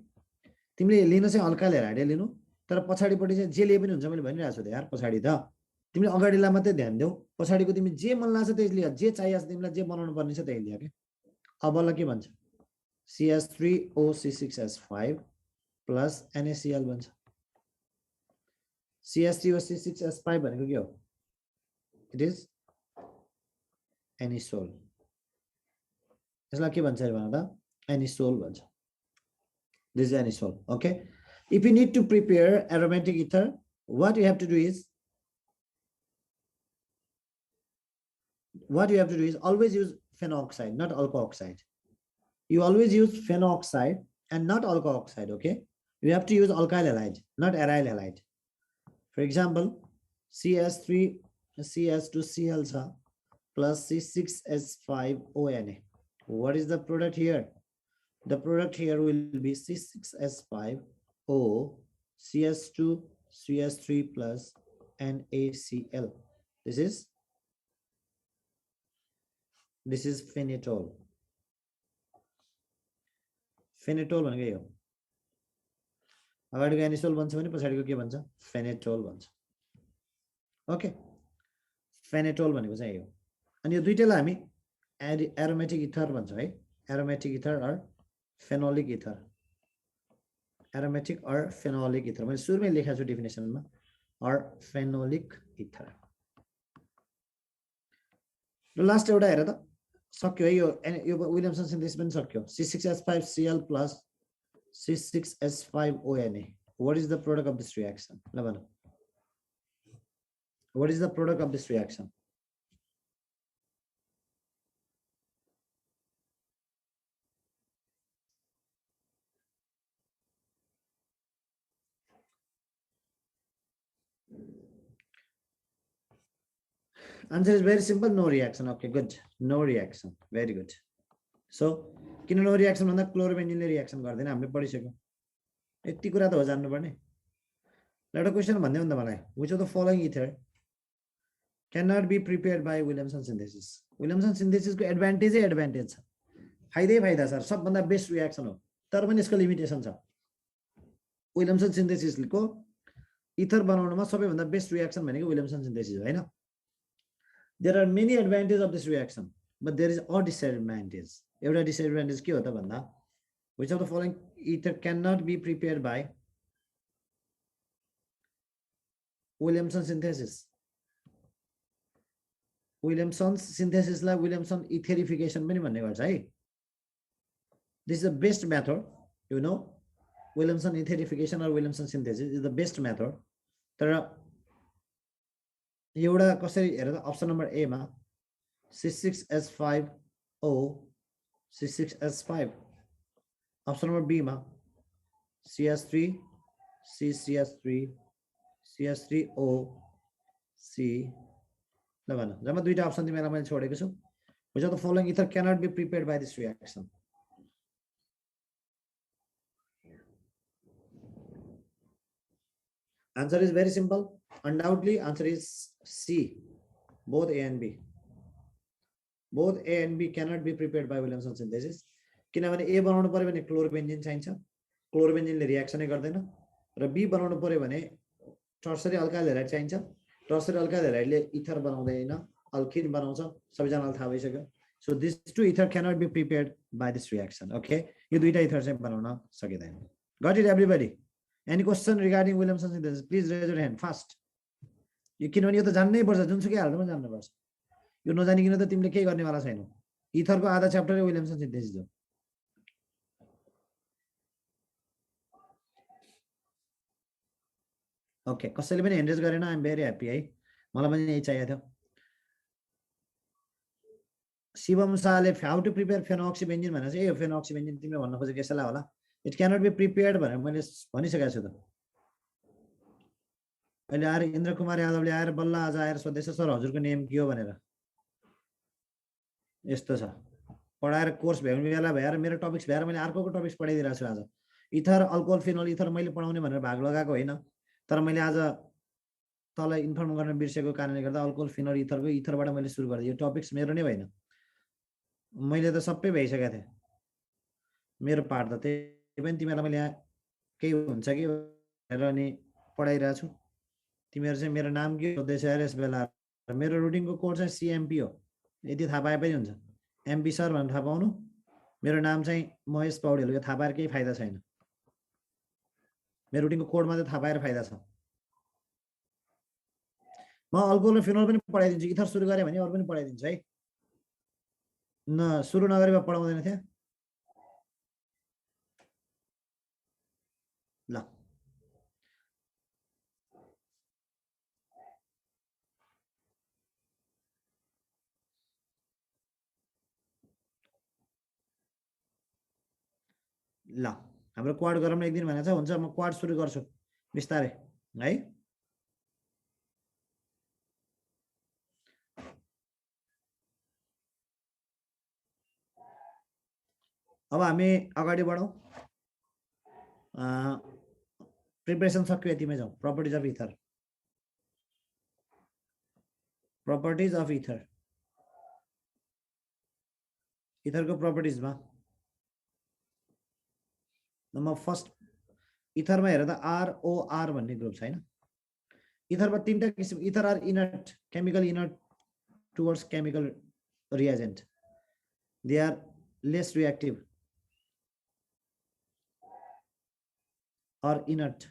तिमीले लिन चाहिँ alkyl hydride लिनु तर पछाडीपट्टि चाहिँ जे लिए पनि हुन्छ मैले भनिरहेको छु यार पछाडी त तिमीले अगाडिलाई मात्रै ध्यान देऊ पछाडीको तिमी जे मन लाग्छ त्यही लियो जे चाहिएको छ तिमीलाई जे बनाउनु पर्ने छ त्यही लियो के अब ल के भन्छ CH3OC6H5 plus NaCl बन्छ CH3OC6H5 भनेको के हो इट इज एनिसोल यसलाई के भन्छ भन त एनिसोल भन्छ this is anisole okay if you need to prepare aromatic ether what you have to do is always use phenoxide not alcohol oxide. You always use phenoxide and not alcohol oxide, okay? You have to use alkyl halide, not aryl halide. For example, CH3, CH2Cl plus C6H5ONA. What is the product here? The product here will be C6H5O, CH2, CH3 plus NaCl. This is this is phenetole भनेको यही हो अगाडिको anisole भन्छ भने पछाडिको के भन्छ फेनेटोल भन्छ ओके फेनेटोल भनेको चाहिँ यही हो अनि यो दुईटैलाई हामी एरोमेटिक इथर भन्छौँ है aromatic ether or phenolic ether aromatic or phenolic ether मैले सुरुमै लेखेको छु डेफिनेसनमा अर फेनोलिक इथर र लास्ट एउटा हेर त सक्यो है यो विलियमसन सिन्थेसिस पनि सक्यो C6H5Cl plus C6H5ONA what is the product of this reaction ल भन what is the product of this reaction answer is very simple no reaction okay good no reaction very good so किन no reaction भन्दा क्लोरोबेन्जिनले reaction गर्दैन हामीले पढिसक्यौ यति कुरा त हो जान्नु पर्ने एउटा क्वेशन भन्दै हो नि त मलाई which of the following ether cannot be prepared by Williamson synthesis Williamson synthesis को एडभान्टेजै एडभान्टेज छ फाइदै फाइदा छ सबभन्दा बेस्ट रिएक्सन हो तर पनि यसको लिमिटेसन छ विलियमसन सिन्थेसिसको इथर बनाउनमा सबैभन्दा बेस्ट रिएक्सन भनेको विलियमसन सिन्थेसिस हो हैन there are many advantages of this reaction but there is a disadvantage एउटा disadvantage के हो त भन्दा which of the following ether cannot be prepared by Williamson synthesis Williamson synthesis लाई Williamson etherification पनि भन्ने गर्छ है this is the best method you know Williamson etherification or Williamson synthesis is the best method तर एउटा कसरी हेर त अप्सन नम्बर ए मा C6H5O C6H5 option number be मा CH3 CCH3 CH3O C ल भन जम्मा दुईटा अप्सन तिमीलाई मैले छोडेको छु which of the following ether cannot be prepared by this reaction answer is very simple undoubtedly answer is C both A and B both A and B cannot be prepared by Williamson synthesis किनभने A बनाउनु पर्यो भने क्लोरोबेन्जिन चाहिन्छ क्लोरोबेन्जिनले रिएक्सनै गर्दैन र B बनाउनु पर्यो भने टर्सरी अल्काइल हेलाइड चाहिन्छ टर्सरी अल्काइल हेलाइडले इथर बनाउँदैन अल्किन बनाउँछ सबैजनालाई थाहा भइसक्यो so these two ether cannot be prepared by this reaction okay यो दुईटा इथर चाहिँ बनाउन सकिदैन got it everybody any question regarding Williamson synthesis please raise your hand fast यो किनभने यो त जान्नै पर्छ जुनसुकै हालतमा जान्नु पर्छ यो नजानिकिन त तिमीले केही गर्नेवाला छैनौ इथरको आधा च्याप्टरै विलियमसन सिन्थेसिस हो ओके कसैले पनि ह्यान्ड रेज गरेन आई एम भेरी ह्याप्पी है मलाई पनि यही चाहिएको थियो शिवम शाहले हाउ टु प्रिपेयर फेनोक्सिबेन्जिन भनेर चाहिँ यो फेनोक्सिबेन्जिन तिमीले भन्न खोजेको यसैलाई होला इट क्यानट बी प्रिपेयर्ड भनेर मैले भनिसकेको छु त अहिले आएर इन्द्र कुमार यादवले आएर बल्ल आज आएर सोध्दैछ सर हजुरको नेम के हो भनेर यस्तो छ पढाएर कोर्स भ्याउने बेला भएर मेरो टपिक्स भएर मैले अर्कोको टपिक्स पढाइदिरहेको छु आज इथर अल्कोहल फिनोल इथर मैले पढाउने भनेर भाग लगाएको होइन तर मैले आज तँलाई इन्फर्म गर्न बिर्सेको कारणले गर्दा अल्कोहल फिनोल इथरको इथरबाट मैले सुरु गरेँ यो टपिक्स मेरो नै होइन मैले त सबै भइसकेको थिएँ मेरो पार्ट त त्यही पनि तिमीहरूलाई मैले यहाँ केही हुन्छ कि भनेर अनि पढाइरहेको छु तिमीहरू चाहिँ मेरो नाम के सोध्दैछ यार यस बेला मेरो रुटिनको कोड चाहिँ CMP हो यति थाहा पाए पनि हुन्छ MP सर भनेर थाहा पाउनु मेरो नाम चाहिँ महेश पौडेल यो थाहा पाएर केही फाइदा छैन मेरो रुटिनको कोडमा चाहिँ थाहा पाएर फाइदा छ म अल्कोहल र फिनोल पनि पढाइदिन्छु इथर सुरु गरेँ भने अरू पनि पढाइदिन्छु है न सुरु नगरेर पढाउँदैन थिएँ ल ल हाम्रो क्वाड गरौँ न एक दिन भनेको छ हुन्छ म क्वाड सुरु गर्छु बिस्तारै है अब हामी अगाडि बढौँ प्रिपरेसन सक्यो यतिमै जाउँ properties of ether properties of ether इथरको प्रपर्टिजमा नम्बर फर्स्ट इथरमा हेर त ROR भन्ने ग्रुप छैन इथरमा तीनटा किसिम ether are inert chemical inert towards chemical reagent they are less reactive or inert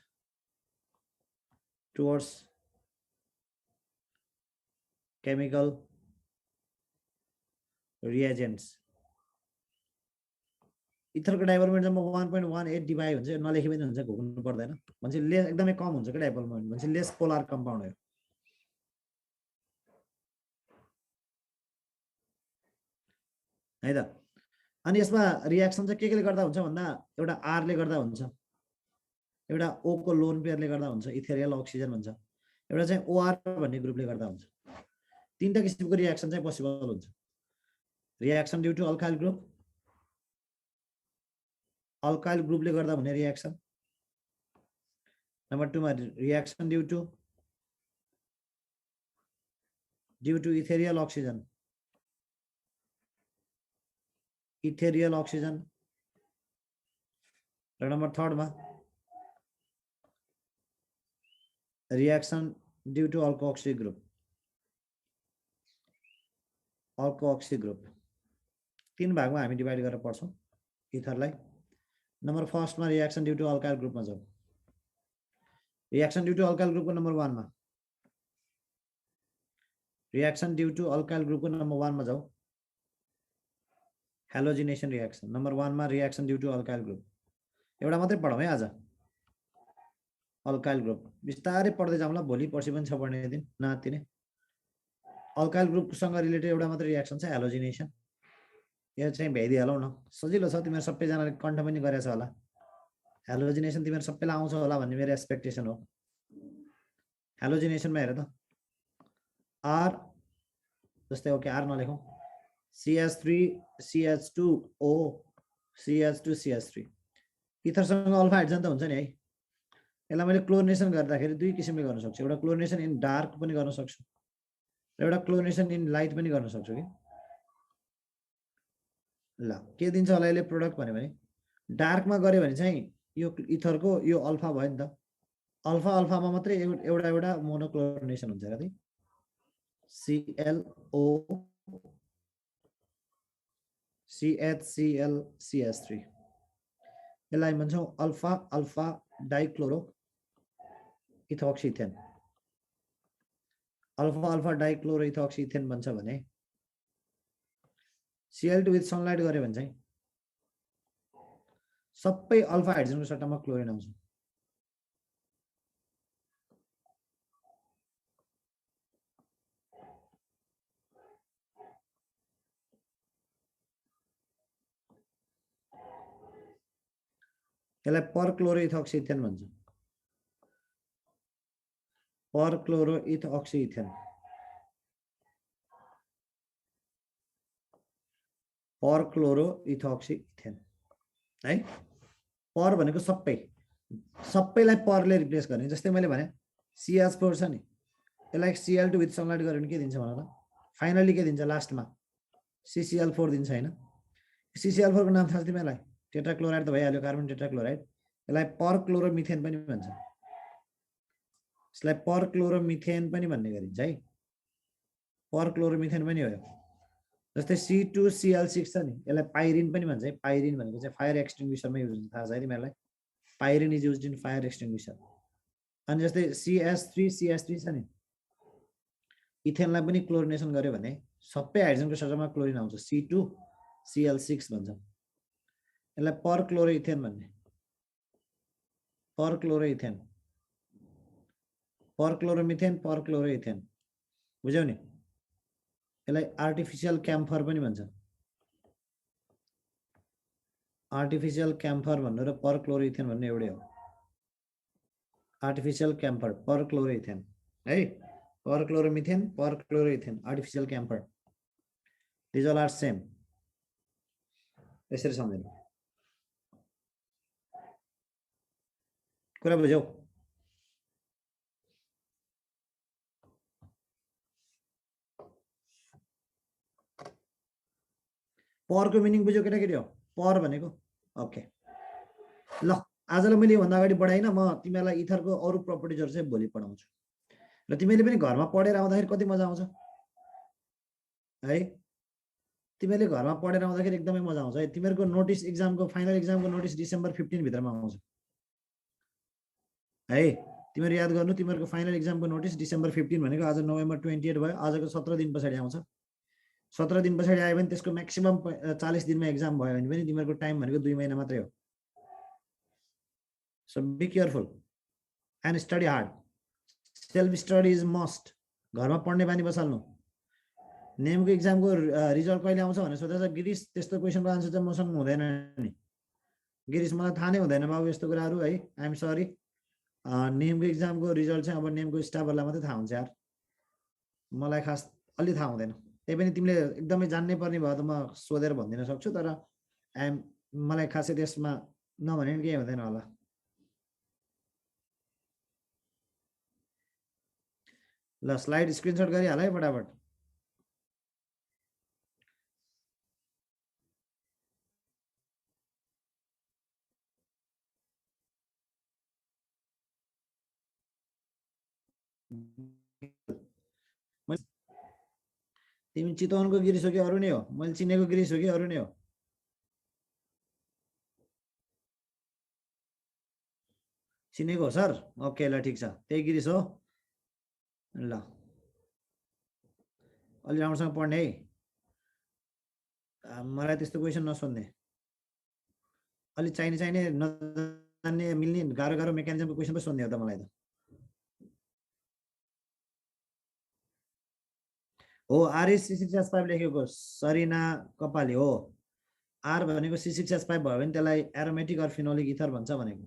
towards chemical reagents इथरको डाइभल मोमेन्ट जब 1.18 डिभाइड हुन्छ नलेखे पनि हुन्छ घुम्नु पर्दैन भन्छ लेस एकदमै कम हुन्छ के डाइभल मोमेन्ट भन्छ लेस पोलर कम्पाउन्ड हो है त अनि यसमा रिएक्सन चाहिँ केले गर्दा हुन्छ भन्दा एउटा R ले गर्दा हुन्छ एउटा O को लोन पेयरले गर्दा हुन्छ इथेरियल अक्सिजन भन्छ एउटा चाहिँ OR भन्ने ग्रुपले गर्दा हुन्छ तीनटा किसिमको रिएक्सन चाहिँ पोसिबल हुन्छ रिएक्सन ड्यू टु अल्काइल ग्रुपले गर्दा हुने रिएक्सन नम्बर 2 मा reaction due to ethereal oxygen र नम्बर 3 मा reaction due to alkoxy group तीन भागमा हामी डिवाइड गरेर पढ्छौं इथरलाई नम्बर फर्स्ट मा रिएक्सन ड्यू टु अल्काइल ग्रुपमा जाऊ रिएक्सन ड्यू टु अल्काइल ग्रुपको नम्बर 1 मा रिएक्सन ड्यू टु अल्काइल ग्रुपको नम्बर 1 मा जाऊ हेलोजिनेसन रिएक्सन नम्बर 1 मा reaction due to alkyl group एउटा मात्रै पढौँ है आज अल्काइल ग्रुप बिस्तारै पढ्दै जाउँला भोलि पर्सि पनि छ पढ्ने दिन नातिने अल्काइल ग्रुपसँग रिलेटेड एउटा मात्रै रिएक्सन छ हेलोजिनेसन यो चाहिँ भ्याइदिहालौ न सजिलो छ तिमीहरु सबैजनाले कन्ठ पनि गरेछ होला हेलोजिनेसन तिमीहरु सबैलाई आउँछ होला भन्ने मेरो एक्सपेक्टेसन हो हेलोजिनेसनमा हेर त R जस्तै ओके R नलेखौं CH3 CH2O CH2 CH3 इथरसँग अल्फा हाइड्रोजन त हुन्छ नि है यसलाई मैले क्लोरिनेसन गर्दाखेरि दुई किसिमले गर्न सक्छु एउटा क्लोरिनेसन इन डार्क पनि गर्न सक्छु र एउटा क्लोरिनेसन इन लाइट पनि गर्न सक्छु कि ल के दिन्छ होला यसले प्रोडक्ट भन्यो भने डार्कमा गरे भने चाहिँ यो इथरको यो अल्फा भयो नि त अल्फा अल्फामा मात्रै एउटा मोनोक्लोरिनेसन हुन्छ र ClO CHCl CH3 यसलाई भन्छौं alpha alpha dichloro ethoxy ethane alpha alpha dichloro ethoxy ethane भन्छ भने Cl2 विथ सनलाइट गरे भने चाहिँ सबै अल्फा हाइड्रोजनको सट्टामा क्लोरिन आउँछ यसलाई परक्लोरोइथोक्सी इथेन भन्छ परक्लोरोइथोक्सी इथेन परक्लोरोइथोक्सी इथेन है पर भनेको सबैलाई परले रिप्लेस गर्ने जस्तै मैले भने CH4 छ नि यसलाई Cl2 विथ सनलाइट गरे भने के दिन्छ भन त फाइनली के दिन्छ लास्टमा CCl4 दिन्छ हैन CCl4 को नाम थाहा छ तिमीलाई टेट्राक्लोराइड त भइहाल्यो कार्बन टेट्राक्लोराइड यसलाई परक्लोरोमिथेन पनि भन्छ यसलाई परक्लोरोमिथेन पनि भन्ने गरिन्छ है परक्लोरोमिथेन पनि हो जस्तै C2Cl6 छ नि यसलाई पाइरिन पनि भन्छ है पाइरिन भनेको चाहिँ फायर एक्सटिंग्विशरमा युज हुन्छ थाहा छ है तिमीलाई pyrene is used in fire extinguisher अनि जस्तै CH3 छ नि इथेनलाई पनि क्लोरिनेसन गर्यो भने सबै हाइड्रोजनको सट्टामा क्लोरिन आउँछ C2Cl6 भन्छ यसलाई परक्लोरोइथेन भन्ने परक्लोरोइथेन परक्लोरोमिथेन परक्लोरोइथेन बुझ्यौ नि यसलाई आर्टिफिशियल क्याम्फर पनि भन्छ आर्टिफिशियल क्याम्फर भन्नु र परक्लोरोइथेन भन्ने एउटै हो आर्टिफिशियल क्याम्फर परक्लोरोइथेन है perchloromethane perchloroethane artificial camphor these all are same यसरी सम्झिनु कुरा बुझ्यौ परको मिनिङ बुझ्यो केटाकेटी हो पर भनेको ओके ल आजलाई मैले भन्दा अगाडि बढाइन म तिमीलाई इथरको अरु प्रपर्टिजहरु चाहिँ भोलि पढाउँछु र तिमीले पनि घरमा पढेर आउँदाखेरि कति मजा आउँछ है तिमीले घरमा पढेर आउँदाखेरि एकदमै मजा आउँछ है तिमीहरुको नोटिस एक्जामको फाइनल एक्जामको नोटिस डिसेम्बर 15 भित्रमा आउँछ है तिमीहरु याद गर्नु तिमीहरुको फाइनल एक्जामको नोटिस डिसेम्बर 15 भनेको आज नोभेम्बर 28 भयो आजको 17 दिन पछाडी आउँछ 17 दिन पछाडी आयो भने त्यसको म्याक्सिमम 40 दिनमा एक्जाम भयो भने पनि तिमीहरुको टाइम भनेको 2 महिना मात्रै हो so be careful and study hard self study is must घरमा पढ्ने बानी बसाल्नु नेमको एक्जामको रिजल्ट कहिले आउँछ भनेर सोध्दा गिरीश त्यस्तो क्वेशनको आन्सर चाहिँ मसँग हुँदैन नि गिरीश मलाई थाहा नै हुँदैन बाबु यस्तो कुराहरु है आई एम सरी नेमको एक्जामको रिजल्ट चाहिँ अब नेमको स्टाफहरुलाई मात्रै थाहा हुन्छ यार मलाई खास अलि थाहा हुँदैन त्यही पनि तिमीले एकदमै जान्नै पर्ने भयो त म सोधेर भनिदिन सक्छु तर मलाई खासै त्यसमा नभने पनि केही हुँदैन होला ल स्लाइड स्क्रिनशट गरिहाल है फटाफट तिमी चितवनको गिरीश हो कि अरु नै हो मैले चिनेको गिरीश हो कि अरु नै हो चिनेको हो सर ओके ल ठीक छ त्यही गिरीश हो ल अलि राम्रोसँग पढ्ने है मलाई त्यस्तो क्वेशन नसोध्ने अलि चाहिने नजान्ने मिल्ने गाह्रो गाह्रो मेकानिजमको क्वेशन पो सोध्ने हो त मलाई त हो आरएस C6H5 लेखेको सरिना कपाली हो आर भनेको C6H5 भयो भने त्यसलाई एरोमेटिक अर फिनोलिक इथर भन्छ भनेको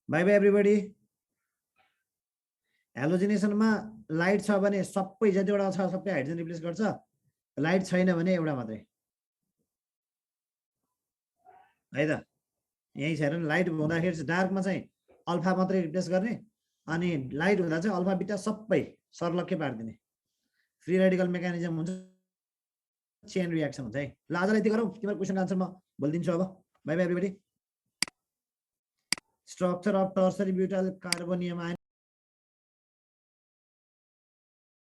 बाइ बाइ एभ्रीबडी हेलोजिनेसनमा लाइट छ भने सबै जतिवटा छ सबै हाइड्रोजन रिप्लेस गर्छ लाइट छैन भने एउटा मात्रै है त यही छ हेर लाइट हुँदाखेरि डार्कमा चाहिँ अल्फा मात्रै रिप्लेस गर्ने अनि लाइट हुँदा चाहिँ अल्फा बिटा सबै सर्लक्कै पार्दिने फ्री रेडिकल मेकानिजम हुन्छ चेन रियाक्सन हुन्छ है ल आजलाई यति गरौँ तिम्रो क्वेशनको आन्सर म बोलिदिन्छु अब bye bye everybody structure of tertiary butyl carbonium ion